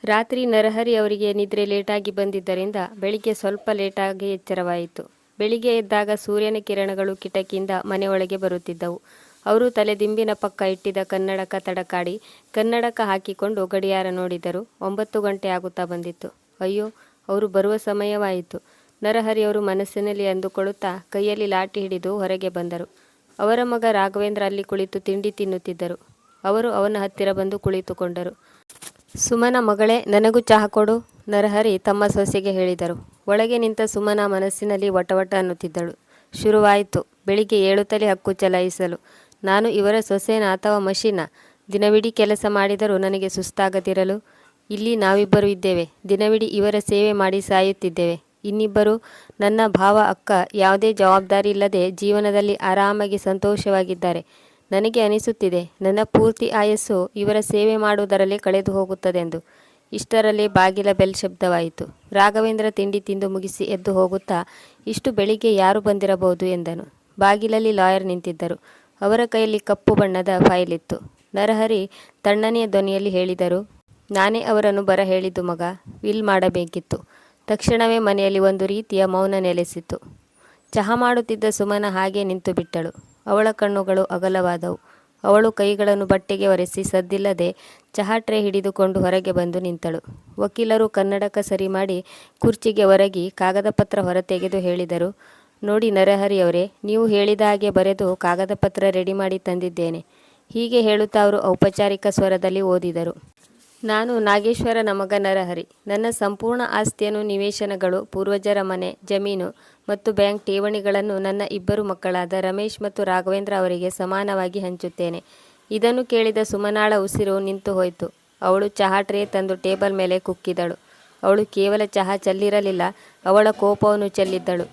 ರಾತ್ರಿ ನರಹರಿ ಅವರಿಗೆ ನಿದ್ರೆ ಲೇಟಾಗಿ ಬಂದಿದ್ದರಿಂದ ಬೆಳಿಗ್ಗೆ ಸ್ವಲ್ಪ ಲೇಟಾಗಿ ಎಚ್ಚರವಾಯಿತು. ಬೆಳಿಗ್ಗೆ ಎದ್ದಾಗ ಸೂರ್ಯನ ಕಿರಣಗಳು ಕಿಟಕಿಯಿಂದ ಮನೆಯೊಳಗೆ ಬರುತ್ತಿದ್ದವು. ಅವರು ತಲೆದಿಂಬಿನ ಪಕ್ಕ ಇಟ್ಟಿದ್ದ ಕನ್ನಡಕ ತಡಕಾಡಿ ಕನ್ನಡಕ ಹಾಕಿಕೊಂಡು ಗಡಿಯಾರ ನೋಡಿದರು. 9 ಗಂಟೆ ಆಗುತ್ತಾ ಬಂದಿತ್ತು. ಅಯ್ಯೋ, ಅವರು ಬರುವ ಸಮಯವಾಯಿತು. ನರಹರಿಯವರು ಮನಸ್ಸಿನಲ್ಲಿ ಅಂದುಕೊಳ್ಳುತ್ತಾ ಕೈಯಲ್ಲಿ ಲಾಠಿ ಹಿಡಿದು ಹೊರಗೆ ಬಂದರು. ಅವರ ಮಗ ರಾಘವೇಂದ್ರ ಅಲ್ಲಿ ಕುಳಿತು ತಿಂಡಿ ತಿನ್ನುತ್ತಿದ್ದರು. ಅವರು ಅವನ ಹತ್ತಿರ ಬಂದು ಕುಳಿತುಕೊಂಡರು. ಸುಮನ ಮಗಳೇ, ನನಗೂ ಚಹಾ ಕೊಡು, ನರಹರಿ ತಮ್ಮ ಸೊಸೆಗೆ ಹೇಳಿದರು. ಒಳಗೆ ನಿಂತ ಸುಮನ ಮನಸ್ಸಿನಲ್ಲಿ ವಟವಟ ಅನ್ನುತ್ತಿದ್ದಳು. ಶುರುವಾಯಿತು ಬೆಳಿಗ್ಗೆ ಏಳುತ್ತಲೇ ಹಕ್ಕು ಚಲಾಯಿಸಲು. ನಾನು ಇವರ ಸೊಸೆನ ಅಥವಾ ಮಷೀನ? ದಿನವಿಡೀ ಕೆಲಸ ಮಾಡಿದರೂ ನನಗೆ ಸುಸ್ತಾಗದಿರಲು? ಇಲ್ಲಿ ನಾವಿಬ್ಬರು ಇದ್ದೇವೆ. ದಿನವಿಡೀ ಇವರ ಸೇವೆ ಮಾಡಿ ಸಾಯುತ್ತಿದ್ದೇವೆ. ಇನ್ನಿಬ್ಬರು ನನ್ನ ಭಾವ ಅಕ್ಕ ಯಾವುದೇ ಜವಾಬ್ದಾರಿ ಇಲ್ಲದೆ ಜೀವನದಲ್ಲಿ ಆರಾಮಾಗಿ ಸಂತೋಷವಾಗಿದ್ದಾರೆ. ನನಗೆ ಅನಿಸುತ್ತಿದೆ ನನ್ನ ಪೂರ್ತಿ ಆಯಸ್ಸು ಇವರ ಸೇವೆ ಮಾಡುವುದರಲ್ಲೇ ಕಳೆದು ಹೋಗುತ್ತದೆಂದು. ಇಷ್ಟರಲ್ಲೇ ಬಾಗಿಲ ಬೆಲ್ ಶಬ್ದವಾಯಿತು. ರಾಘವೇಂದ್ರ ತಿಂಡಿ ತಿಂದು ಮುಗಿಸಿ ಎದ್ದು ಹೋಗುತ್ತಾ, ಇಷ್ಟು ಬೆಳಿಗ್ಗೆ ಯಾರು ಬಂದಿರಬಹುದು ಎಂದನು. ಬಾಗಿಲಲ್ಲಿ ಲಾಯರ್ ನಿಂತಿದ್ದರು. ಅವರ ಕೈಯಲ್ಲಿ ಕಪ್ಪು ಬಣ್ಣದ ಫೈಲ್ ಇತ್ತು. ನರಹರಿ ತಣ್ಣನೆಯ ಧ್ವನಿಯಲ್ಲಿ ಹೇಳಿದರು, ನಾನೇ ಅವರನ್ನು ಬರ ಹೇಳಿದ್ದು ಮಗ. ವಿಲ್ ಮಾಡಬೇಕಿತ್ತು. ತಕ್ಷಣವೇ ಮನೆಯಲ್ಲಿ ಒಂದು ರೀತಿಯ ಮೌನ ನೆಲೆಸಿತು. ಚಹಾ ಮಾಡುತ್ತಿದ್ದ ಸುಮನ ಹಾಗೆ ನಿಂತು ಬಿಟ್ಟಳು. ಅವಳ ಕಣ್ಣುಗಳು ಅಗಲವಾದವು. ಅವಳು ಕೈಗಳನ್ನು ಬಟ್ಟೆಗೆ ಒರೆಸಿ ಸದ್ದಿಲ್ಲದೆ ಚಹಾ ಟ್ರೇ ಹಿಡಿದುಕೊಂಡು ಹೊರಗೆ ಬಂದು ನಿಂತಳು. ವಕೀಲರು ಕನ್ನಡಕ ಸರಿ ಮಾಡಿ ಕುರ್ಚಿಗೆ ಒರಗಿ ಕಾಗದ ಪತ್ರ ಹೊರತೆಗೆದು ಹೇಳಿದರು, ನೋಡಿ ನರಹರಿಯವರೇ, ನೀವು ಹೇಳಿದ ಹಾಗೆ ಬರೆದು ಕಾಗದ ಪತ್ರ ರೆಡಿ ಮಾಡಿ ತಂದಿದ್ದೇನೆ. ಹೀಗೆ ಹೇಳುತ್ತಾ ಅವರು ಔಪಚಾರಿಕ ಸ್ವರದಲ್ಲಿ ಓದಿದರು. ನಾನು ನಾಗೇಶ್ವರನ ಮಗ ನರಹರಿ. ನನ್ನ ಸಂಪೂರ್ಣ ಆಸ್ತಿಯನ್ನು, ನಿವೇಶನಗಳು, ಪೂರ್ವಜರ ಮನೆ, ಜಮೀನು ಮತ್ತು ಬ್ಯಾಂಕ್ ಠೇವಣಿಗಳನ್ನು ನನ್ನ ಇಬ್ಬರು ಮಕ್ಕಳಾದ ರಮೇಶ್ ಮತ್ತು ರಾಘವೇಂದ್ರ ಅವರಿಗೆ ಸಮಾನವಾಗಿ ಹಂಚುತ್ತೇನೆ. ಇದನ್ನು ಕೇಳಿದ ಸುಮನಾಳ ಉಸಿರು ನಿಂತು ಹೋಯಿತು. ಅವಳು ಚಹಾ ಟ್ರೇ ತಂದು ಟೇಬಲ್ ಮೇಲೆ ಕುಕ್ಕಿದಳು. ಅವಳು ಕೇವಲ ಚಹಾ ಚೆಲ್ಲಿರಲಿಲ್ಲ, ಅವಳ ಕೋಪವನ್ನು ಚೆಲ್ಲಿದ್ದಳು.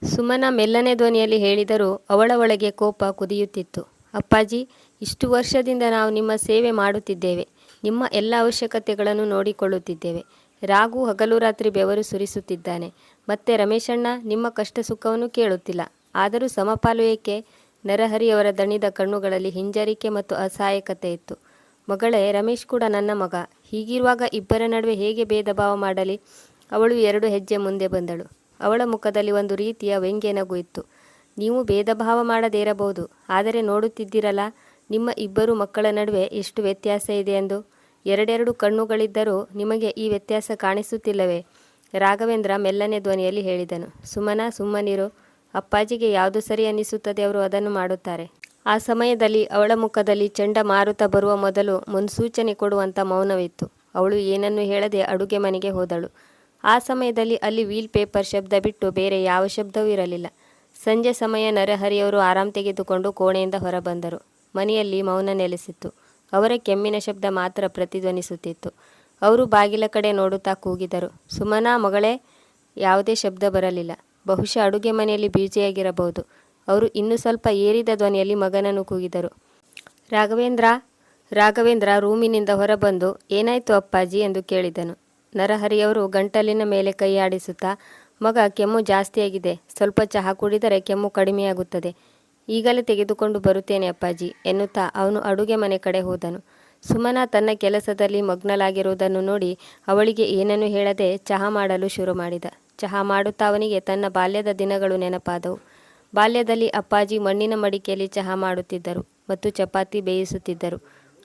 ಸುಮನ ಮೆಲ್ಲನೆ ಧ್ವನಿಯಲ್ಲಿ ಹೇಳಿದರೂ ಅವಳ ಒಳಗೆ ಕೋಪ ಕುದಿಯುತ್ತಿತ್ತು. ಅಪ್ಪಾಜಿ, ಇಷ್ಟು ವರ್ಷದಿಂದ ನಾವು ನಿಮ್ಮ ಸೇವೆ ಮಾಡುತ್ತಿದ್ದೇವೆ. ನಿಮ್ಮ ಎಲ್ಲ ಅವಶ್ಯಕತೆಗಳನ್ನು ನೋಡಿಕೊಳ್ಳುತ್ತಿದ್ದೇವೆ. ರಾಘು ಹಗಲು ರಾತ್ರಿ ಬೆವರು ಸುರಿಸುತ್ತಿದ್ದಾನೆ. ಮತ್ತೆ ರಮೇಶಣ್ಣ ನಿಮ್ಮ ಕಷ್ಟ ಸುಖವನ್ನು ಕೇಳುತ್ತಿಲ್ಲ. ಆದರೂ ಸಮಪಾಲು ಏಕೆ? ನರಹರಿಯವರ ದಣಿದ ಕಣ್ಣುಗಳಲ್ಲಿ ಹಿಂಜರಿಕೆ ಮತ್ತು ಅಸಹಾಯಕತೆ ಇತ್ತು. ಮಗಳೇ, ರಮೇಶ್ ಕೂಡ ನನ್ನ ಮಗ. ಹೀಗಿರುವಾಗ ಇಬ್ಬರ ನಡುವೆ ಹೇಗೆ ಭೇದ ಭಾವ ಮಾಡಲಿ? ಅವಳು 2 ಹೆಜ್ಜೆ ಮುಂದೆ ಬಂದಳು. ಅವಳ ಮುಖದಲ್ಲಿ ಒಂದು ರೀತಿಯ ವ್ಯಂಗ್ಯ ನಗು ಇತ್ತು. ನೀವು ಭೇದ ಭಾವ ಮಾಡದೇ ಇರಬಹುದು, ಆದರೆ ನೋಡುತ್ತಿದ್ದೀರಲ್ಲ ನಿಮ್ಮ ಇಬ್ಬರು ಮಕ್ಕಳ ನಡುವೆ ಎಷ್ಟು ವ್ಯತ್ಯಾಸ ಇದೆ ಎಂದು. 2 ಕಣ್ಣುಗಳಿದ್ದರೂ ನಿಮಗೆ ಈ ವ್ಯತ್ಯಾಸ ಕಾಣಿಸುತ್ತಿಲ್ಲವೇ? ರಾಘವೇಂದ್ರ ಮೆಲ್ಲನೆ ಧ್ವನಿಯಲ್ಲಿ ಹೇಳಿದನು. ಸುಮನ, ಸುಮ್ಮನಿರು. ಅಪ್ಪಾಜಿಗೆ ಯಾವುದು ಸರಿ ಅನ್ನಿಸುತ್ತದೆ ಅವರು ಅದನ್ನು ಮಾಡುತ್ತಾರೆ. ಆ ಸಮಯದಲ್ಲಿ ಅವಳ ಮುಖದಲ್ಲಿ ಚಂಡಮಾರುತ ಬರುವ ಮೊದಲು ಮುನ್ಸೂಚನೆ ಕೊಡುವಂಥ ಮೌನವಿತ್ತು. ಅವಳು ಏನನ್ನೂ ಹೇಳದೆ ಅಡುಗೆ ಮನೆಗೆ ಹೋದಳು. ಆ ಸಮಯದಲ್ಲಿ ಅಲ್ಲಿ ವೀಲ್ ಪೇಪರ್ ಶಬ್ದ ಬಿಟ್ಟು ಬೇರೆ ಯಾವ ಶಬ್ದವೂ ಇರಲಿಲ್ಲ. ಸಂಜೆ ಸಮಯ. ನರಹರಿಯವರು ಆರಾಮ್ ತೆಗೆದುಕೊಂಡು ಕೋಣೆಯಿಂದ ಹೊರಬಂದರು. ಮನೆಯಲ್ಲಿ ಮೌನ ನೆಲೆಸಿತ್ತು. ಅವರ ಕೆಮ್ಮಿನ ಶಬ್ದ ಮಾತ್ರ ಪ್ರತಿಧ್ವನಿಸುತ್ತಿತ್ತು. ಅವರು ಬಾಗಿಲ ಕಡೆ ನೋಡುತ್ತಾ ಕೂಗಿದರು, ಸುಮನಾ ಮಗಳೇ. ಯಾವುದೇ ಶಬ್ದ ಬರಲಿಲ್ಲ. ಬಹುಶಃ ಅಡುಗೆ ಮನೆಯಲ್ಲಿ ಬ್ಯುಸಿಯಾಗಿರಬಹುದು. ಅವರು ಇನ್ನೂ ಸ್ವಲ್ಪ ಏರಿದ ಧ್ವನಿಯಲ್ಲಿ ಮಗನನ್ನು ಕೂಗಿದರು, ರಾಘವೇಂದ್ರ. ರಾಘವೇಂದ್ರ ರೂಮಿನಿಂದ ಹೊರಬಂದು, ಏನಾಯ್ತು ಅಪ್ಪಾಜಿ ಎಂದು ಕೇಳಿದನು. ನರಹರಿಯವರು ಗಂಟಲಿನ ಮೇಲೆ ಕೈ ಆಡಿಸುತ್ತಾ, ಮಗ, ಕೆಮ್ಮು ಜಾಸ್ತಿಯಾಗಿದೆ. ಸ್ವಲ್ಪ ಚಹಾ ಕುಡಿದರೆ ಕೆಮ್ಮು ಕಡಿಮೆಯಾಗುತ್ತದೆ. ಈಗಲೇ ತೆಗೆದುಕೊಂಡು ಬರುತ್ತೇನೆ ಅಪ್ಪಾಜಿ ಎನ್ನುತ್ತಾ ಅವನು ಅಡುಗೆ ಮನೆ ಕಡೆ ಹೋದನು. ಸುಮನ ತನ್ನ ಕೆಲಸದಲ್ಲಿ ಮಗ್ನಲಾಗಿರುವುದನ್ನು ನೋಡಿ ಅವಳಿಗೆ ಏನನ್ನೂ ಹೇಳದೆ ಚಹಾ ಮಾಡಲು ಶುರು ಮಾಡಿದ. ಚಹಾ ಮಾಡುತ್ತಾ ಅವನಿಗೆ ತನ್ನ ಬಾಲ್ಯದ ದಿನಗಳು ನೆನಪಾದವು. ಬಾಲ್ಯದಲ್ಲಿ ಅಪ್ಪಾಜಿ ಮಣ್ಣಿನ ಮಡಿಕೆಯಲ್ಲಿ ಚಹಾ ಮಾಡುತ್ತಿದ್ದರು ಮತ್ತು ಚಪಾತಿ ಬೇಯಿಸುತ್ತಿದ್ದರು.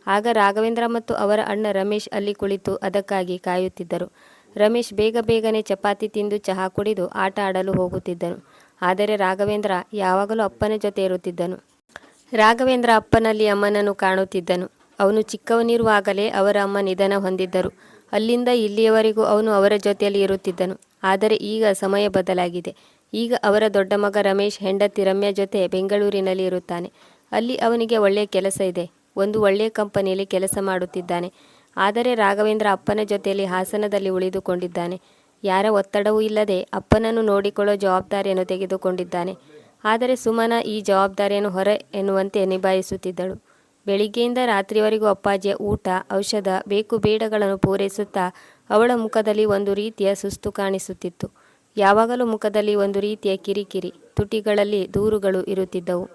ಆಗ ರಾಘವೇಂದ್ರ ಮತ್ತು ಅವರ ಅಣ್ಣ ರಮೇಶ್ ಅಲ್ಲಿ ಕುಳಿತು ಅದಕ್ಕಾಗಿ ಕಾಯುತ್ತಿದ್ದರು. ರಮೇಶ್ ಬೇಗ ಬೇಗನೆ ಚಪಾತಿ ತಿಂದು ಚಹಾ ಕುಡಿದು ಆಟ ಆಡಲು ಹೋಗುತ್ತಿದ್ದನು. ಆದರೆ ರಾಘವೇಂದ್ರ ಯಾವಾಗಲೂ ಅಪ್ಪನ ಜೊತೆ ಇರುತ್ತಿದ್ದನು. ರಾಘವೇಂದ್ರ ಅಪ್ಪನಲ್ಲಿ ಅಮ್ಮನನ್ನು ಕಾಣುತ್ತಿದ್ದನು. ಅವನು ಚಿಕ್ಕವನಿರುವಾಗಲೇ ಅವರ ಅಮ್ಮ ನಿಧನ ಹೊಂದಿದ್ದರು. ಅಲ್ಲಿಂದ ಇಲ್ಲಿಯವರೆಗೂ ಅವನು ಅವರ ಜೊತೆಯಲ್ಲಿ ಇರುತ್ತಿದ್ದನು. ಆದರೆ ಈಗ ಸಮಯ ಬದಲಾಗಿದೆ. ಈಗ ಅವರ ದೊಡ್ಡ ಮಗ ರಮೇಶ್ ಹೆಂಡತಿ ರಮ್ಯಾ ಜೊತೆ ಬೆಂಗಳೂರಿನಲ್ಲಿ ಇರುತ್ತಾನೆ. ಅಲ್ಲಿ ಅವನಿಗೆ ಒಳ್ಳೆಯ ಕೆಲಸ ಇದೆ. ಒಂದು ಒಳ್ಳೆಯ ಕಂಪನಿಯಲ್ಲಿ ಕೆಲಸ ಮಾಡುತ್ತಿದ್ದಾನೆ. ಆದರೆ ರಾಘವೇಂದ್ರ ಅಪ್ಪನ ಜೊತೆಯಲ್ಲಿ ಹಾಸನದಲ್ಲಿ ಉಳಿದುಕೊಂಡಿದ್ದಾನೆ. ಯಾರ ಒತ್ತಡವೂ ಇಲ್ಲದೆ ಅಪ್ಪನನ್ನು ನೋಡಿಕೊಳ್ಳೋ ಜವಾಬ್ದಾರಿಯನ್ನು ತೆಗೆದುಕೊಂಡಿದ್ದಾನೆ. ಆದರೆ ಸುಮನ ಈ ಜವಾಬ್ದಾರಿಯನ್ನು ಹೊರೆ ಎನ್ನುವಂತೆ ನಿಭಾಯಿಸುತ್ತಿದ್ದಳು. ಬೆಳಿಗ್ಗೆಯಿಂದ ರಾತ್ರಿವರೆಗೂ ಅಪ್ಪಾಜಿಯ ಊಟ, ಔಷಧ, ಬೇಕು ಬೇಡಗಳನ್ನು ಪೂರೈಸುತ್ತಾ ಅವಳ ಮುಖದಲ್ಲಿ ಒಂದು ರೀತಿಯ ಸುಸ್ತು ಕಾಣಿಸುತ್ತಿತ್ತು. ಯಾವಾಗಲೂ ಮುಖದಲ್ಲಿ ಒಂದು ರೀತಿಯ ಕಿರಿಕಿರಿ, ತುಟಿಗಳಲ್ಲಿ ದೂರುಗಳು ಇರುತ್ತಿದ್ದವು.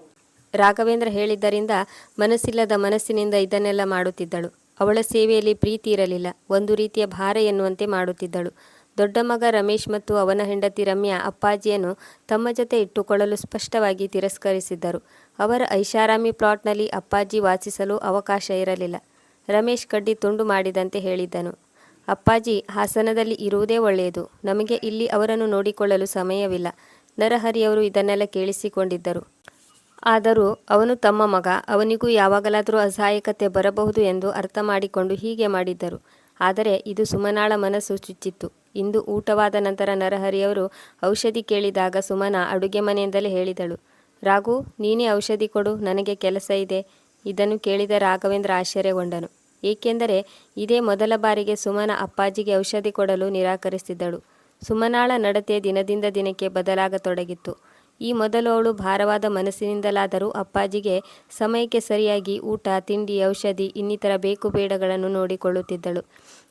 ರಾಘವೇಂದ್ರ ಹೇಳಿದ್ದರಿಂದ ಮನಸ್ಸಿಲ್ಲದ ಮನಸ್ಸಿನಿಂದ ಇದನ್ನೆಲ್ಲ ಮಾಡುತ್ತಿದ್ದಳು. ಅವಳ ಸೇವೆಯಲ್ಲಿ ಪ್ರೀತಿ ಇರಲಿಲ್ಲ, ಒಂದು ರೀತಿಯ ಭಾರ ಎನ್ನುವಂತೆ ಮಾಡುತ್ತಿದ್ದಳು. ದೊಡ್ಡ ಮಗ ರಮೇಶ್ ಮತ್ತು ಅವನ ಹೆಂಡತಿ ರಮ್ಯಾ ಅಪ್ಪಾಜಿಯನ್ನು ತಮ್ಮ ಜೊತೆ ಇಟ್ಟುಕೊಳ್ಳಲು ಸ್ಪಷ್ಟವಾಗಿ ತಿರಸ್ಕರಿಸಿದ್ದರು. ಅವರ ಐಷಾರಾಮಿ ಪ್ಲಾಟ್ನಲ್ಲಿ ಅಪ್ಪಾಜಿ ವಾಸಿಸಲು ಅವಕಾಶ ಇರಲಿಲ್ಲ. ರಮೇಶ್ ಕಡ್ಡಿ ತುಂಡು ಮಾಡಿದಂತೆ ಹೇಳಿದ್ದನು. ಅಪ್ಪಾಜಿ ಹಾಸನದಲ್ಲಿ ಇರುವುದೇ ಒಳ್ಳೆಯದು, ನಮಗೆ ಇಲ್ಲಿ ಅವರನ್ನು ನೋಡಿಕೊಳ್ಳಲು ಸಮಯವಿಲ್ಲ. ನರಹರಿಯವರು ಇದನ್ನೆಲ್ಲ ಕೇಳಿಸಿಕೊಂಡಿದ್ದರು. ಆದರೂ ಅವನು ತಮ್ಮ ಮಗ, ಅವನಿಗೂ ಯಾವಾಗಲಾದರೂ ಅಸಹಾಯಕತೆ ಬರಬಹುದು ಎಂದು ಅರ್ಥ ಮಾಡಿಕೊಂಡು ಹೀಗೆ ಮಾಡಿದ್ದರು. ಆದರೆ ಇದು ಸುಮನಾಳ ಮನಸ್ಸು ಚುಚ್ಚಿತ್ತು. ಇಂದು ಊಟವಾದ ನಂತರ ನರಹರಿಯವರು ಔಷಧಿ ಕೇಳಿದಾಗ ಸುಮನಾ ಅಡುಗೆ ಮನೆಯಿಂದಲೇ ಹೇಳಿದಳು, ರಾಘು, ನೀನೇ ಔಷಧಿ ಕೊಡು, ನನಗೆ ಕೆಲಸ ಇದೆ. ಇದನ್ನು ಕೇಳಿದ ರಾಘವೇಂದ್ರ ಆಶ್ಚರ್ಯಗೊಂಡನು. ಏಕೆಂದರೆ ಇದೇ ಮೊದಲ ಬಾರಿಗೆ ಸುಮನಾ ಅಪ್ಪಾಜಿಗೆ ಔಷಧಿ ಕೊಡಲು ನಿರಾಕರಿಸಿದ್ದಳು. ಸುಮನಾಳ ನಡತೆ ದಿನದಿಂದ ದಿನಕ್ಕೆ ಬದಲಾಗತೊಡಗಿತ್ತು. ಈ ಮೊದಲು ಅವಳು ಭಾರವಾದ ಮನಸ್ಸಿನಿಂದಲಾದರೂ ಅಪ್ಪಾಜಿಗೆ ಸಮಯಕ್ಕೆ ಸರಿಯಾಗಿ ಊಟ, ತಿಂಡಿ, ಔಷಧಿ ಇನ್ನಿತರ ಬೇಕು ಬೇಡಗಳನ್ನು ನೋಡಿಕೊಳ್ಳುತ್ತಿದ್ದಳು.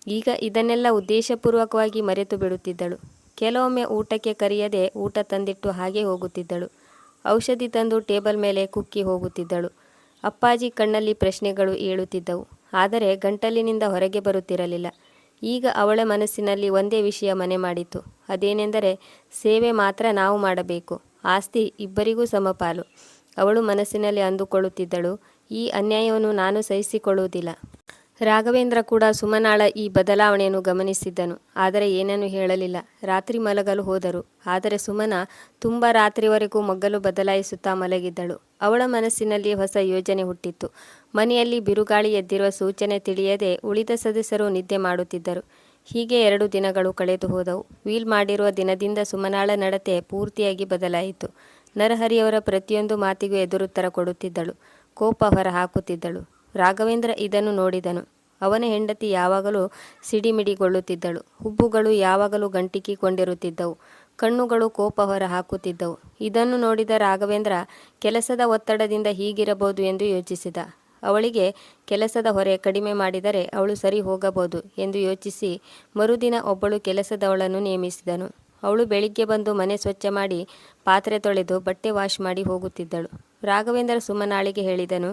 ಈಗ ಇದನ್ನೆಲ್ಲ ಉದ್ದೇಶಪೂರ್ವಕವಾಗಿ ಮರೆತು ಬಿಡುತ್ತಿದ್ದಳು. ಕೆಲವೊಮ್ಮೆ ಊಟಕ್ಕೆ ಕರೆಯದೆ ಊಟ ತಂದಿಟ್ಟು ಹಾಗೆ ಹೋಗುತ್ತಿದ್ದಳು. ಔಷಧಿ ತಂದು ಟೇಬಲ್ ಮೇಲೆ ಕುಕ್ಕಿ ಹೋಗುತ್ತಿದ್ದಳು. ಅಪ್ಪಾಜಿ ಕಣ್ಣಲ್ಲಿ ಪ್ರಶ್ನೆಗಳು ಏಳುತ್ತಿದ್ದವು, ಆದರೆ ಗಂಟಲಿನಿಂದ ಹೊರಗೆ ಬರುತ್ತಿರಲಿಲ್ಲ. ಈಗ ಅವಳ ಮನಸ್ಸಿನಲ್ಲಿ ಒಂದೇ ವಿಷಯ ಮನೆ ಮಾಡಿತು. ಅದೇನೆಂದರೆ ಸೇವೆ ಮಾತ್ರ ನಾವು ಮಾಡಬೇಕು, ಆಸ್ತಿ ಇಬ್ಬರಿಗೂ ಸಮಪಾಲು. ಅವಳು ಮನಸ್ಸಿನಲ್ಲಿ ಅಂದುಕೊಳ್ಳುತ್ತಿದ್ದಳು, ಈ ಅನ್ಯಾಯವನ್ನು ನಾನು ಸಹಿಸಿಕೊಳ್ಳುವುದಿಲ್ಲ. ರಾಘವೇಂದ್ರ ಕೂಡ ಸುಮನಾಳ ಈ ಬದಲಾವಣೆಯನ್ನು ಗಮನಿಸಿದ್ದನು. ಆದರೆ ಏನನ್ನೂ ಹೇಳಲಿಲ್ಲ. ರಾತ್ರಿ ಮಲಗಲು ಹೋದರು. ಆದರೆ ಸುಮನಾ ತುಂಬ ರಾತ್ರಿವರೆಗೂ ಮಗ್ಗಲು ಬದಲಾಯಿಸುತ್ತಾ ಮಲಗಿದ್ದಳು. ಅವಳ ಮನಸ್ಸಿನಲ್ಲಿ ಹೊಸ ಯೋಜನೆ ಹುಟ್ಟಿತ್ತು. ಮನೆಯಲ್ಲಿ ಬಿರುಗಾಳಿ ಎದ್ದಿರುವ ಸೂಚನೆ ತಿಳಿಯದೆ ಉಳಿದ ಸದಸ್ಯರು ನಿದ್ದೆ ಮಾಡುತ್ತಿದ್ದರು. ಹೀಗೆ 2 ದಿನಗಳು ಕಳೆದು ಹೋದವು. ವೀಲ್ ಮಾಡಿರುವ ದಿನದಿಂದ ಸುಮನಾಳ ನಡತೆ ಪೂರ್ತಿಯಾಗಿ ಬದಲಾಯಿತು. ನರಹರಿಯವರ ಪ್ರತಿಯೊಂದು ಮಾತಿಗೂ ಎದುರುತ್ತರ ಕೊಡುತ್ತಿದ್ದಳು, ಕೋಪ ಹೊರ ಹಾಕುತ್ತಿದ್ದಳು. ರಾಘವೇಂದ್ರ ಇದನ್ನು ನೋಡಿದನು. ಅವನ ಹೆಂಡತಿ ಯಾವಾಗಲೂ ಸಿಡಿಮಿಡಿಗೊಳ್ಳುತ್ತಿದ್ದಳು. ಹುಬ್ಬುಗಳು ಯಾವಾಗಲೂ ಗಂಟಿಕ್ಕಿಕೊಂಡಿರುತ್ತಿದ್ದವು. ಕಣ್ಣುಗಳು ಕೋಪ ಹೊರ ಹಾಕುತ್ತಿದ್ದವು. ಇದನ್ನು ನೋಡಿದ ರಾಘವೇಂದ್ರ ಕೆಲಸದ ಒತ್ತಡದಿಂದ ಹೀಗಿರಬಹುದು ಎಂದು ಯೋಚಿಸಿದ. ಅವಳಿಗೆ ಕೆಲಸದ ಹೊರೆ ಕಡಿಮೆ ಮಾಡಿದರೆ ಅವಳು ಸರಿ ಹೋಗಬಹುದು ಎಂದು ಯೋಚಿಸಿ ಮರುದಿನ ಒಬ್ಬಳು ಕೆಲಸದವಳನ್ನು ನೇಮಿಸಿದನು. ಅವಳು ಬೆಳಿಗ್ಗೆ ಬಂದು ಮನೆ ಸ್ವಚ್ಛ ಮಾಡಿ, ಪಾತ್ರೆ ತೊಳೆದು, ಬಟ್ಟೆ ವಾಶ್ ಮಾಡಿ ಹೋಗುತ್ತಿದ್ದಳು. ರಾಘವೇಂದ್ರ ಸುಮನಾಳಿಗೆ ಹೇಳಿದನು,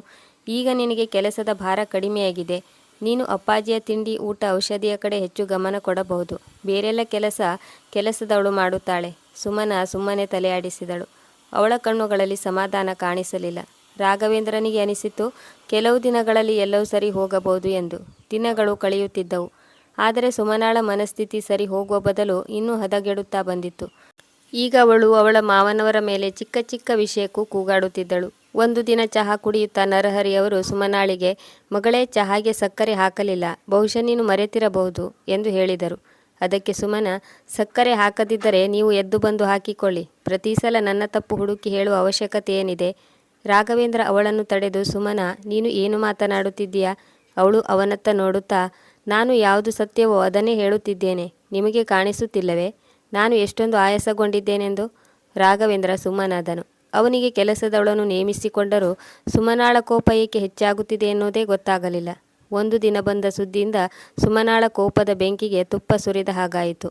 ಈಗ ನಿನಗೆ ಕೆಲಸದ ಭಾರ ಕಡಿಮೆಯಾಗಿದೆ. ನೀನು ಅಪ್ಪಾಜಿಯ ತಿಂಡಿ, ಊಟ, ಔಷಧಿಯ ಕಡೆ ಹೆಚ್ಚು ಗಮನ ಕೊಡಬಹುದು. ಬೇರೆಲ್ಲ ಕೆಲಸದವಳು ಮಾಡುತ್ತಾಳೆ. ಸುಮನಾ ಸುಮ್ಮನೆ ತಲೆ ಆಡಿಸಿದಳು. ಅವಳ ಕಣ್ಣುಗಳಲ್ಲಿ ಸಮಾಧಾನ ಕಾಣಿಸಲಿಲ್ಲ. ರಾಘವೇಂದ್ರನಿಗೆ ಅನಿಸಿತು, ಕೆಲವು ದಿನಗಳಲ್ಲಿ ಎಲ್ಲವೂ ಸರಿ ಹೋಗಬಹುದು ಎಂದು. ದಿನಗಳು ಕಳೆಯುತ್ತಿದ್ದವು. ಆದರೆ ಸುಮನಾಳ ಮನಸ್ಥಿತಿ ಸರಿ ಹೋಗುವ ಬದಲು ಇನ್ನೂ ಹದಗೆಡುತ್ತಾ ಬಂದಿತ್ತು. ಈಗ ಅವಳು ಅವಳ ಮಾವನವರ ಮೇಲೆ ಚಿಕ್ಕ ಚಿಕ್ಕ ವಿಷಯಕ್ಕೂ ಕೂಗಾಡುತ್ತಿದ್ದಳು. ಒಂದು ದಿನ ಚಹಾ ಕುಡಿಯುತ್ತಾ ನರಹರಿಯವರು ಸುಮನಾಳಿಗೆ, ಮಗಳೇ, ಚಹಾಗೆ ಸಕ್ಕರೆ ಹಾಕಲಿಲ್ಲ, ಬಹುಶಃ ನೀನು ಮರೆತಿರಬಹುದು ಎಂದು ಹೇಳಿದರು. ಅದಕ್ಕೆ ಸುಮನಾ, ಸಕ್ಕರೆ ಹಾಕದಿದ್ದರೆ ನೀವು ಎದ್ದು ಬಂದು ಹಾಕಿಕೊಳ್ಳಿ, ಪ್ರತಿ ಸಲ ನನ್ನ ತಪ್ಪು ಹುಡುಕಿ ಹೇಳುವ ಅವಶ್ಯಕತೆ ಏನಿದೆ? ರಾಘವೇಂದ್ರ ಅವಳನ್ನು ತಡೆದು, ಸುಮನಾ, ನೀನು ಏನು ಮಾತನಾಡುತ್ತಿದ್ದೀಯಾ? ಅವಳು ಅವನತ್ತ ನೋಡುತ್ತಾ, ನಾನು ಯಾವುದು ಸತ್ಯವೋ ಅದನ್ನೇ ಹೇಳುತ್ತಿದ್ದೇನೆ, ನಿಮಗೆ ಕಾಣಿಸುತ್ತಿಲ್ಲವೇ ನಾನು ಎಷ್ಟೊಂದು ಆಯಾಸಗೊಂಡಿದ್ದೇನೆಂದು? ರಾಘವೇಂದ್ರ ಸುಮ್ಮನಾದನು. ಅವನಿಗೆ ಕೆಲಸದವಳನ್ನು ನೇಮಿಸಿಕೊಂಡರೂ ಸುಮನಾಳ ಕೋಪ ಏಕೆ ಹೆಚ್ಚಾಗುತ್ತಿದೆ ಎನ್ನುವುದೇ ಗೊತ್ತಾಗಲಿಲ್ಲ. ಒಂದು ದಿನ ಬಂದ ಸುದ್ದಿಯಿಂದ ಸುಮನಾಳ ಕೋಪದ ಬೆಂಕಿಗೆ ತುಪ್ಪ ಸುರಿದ ಹಾಗಾಯಿತು.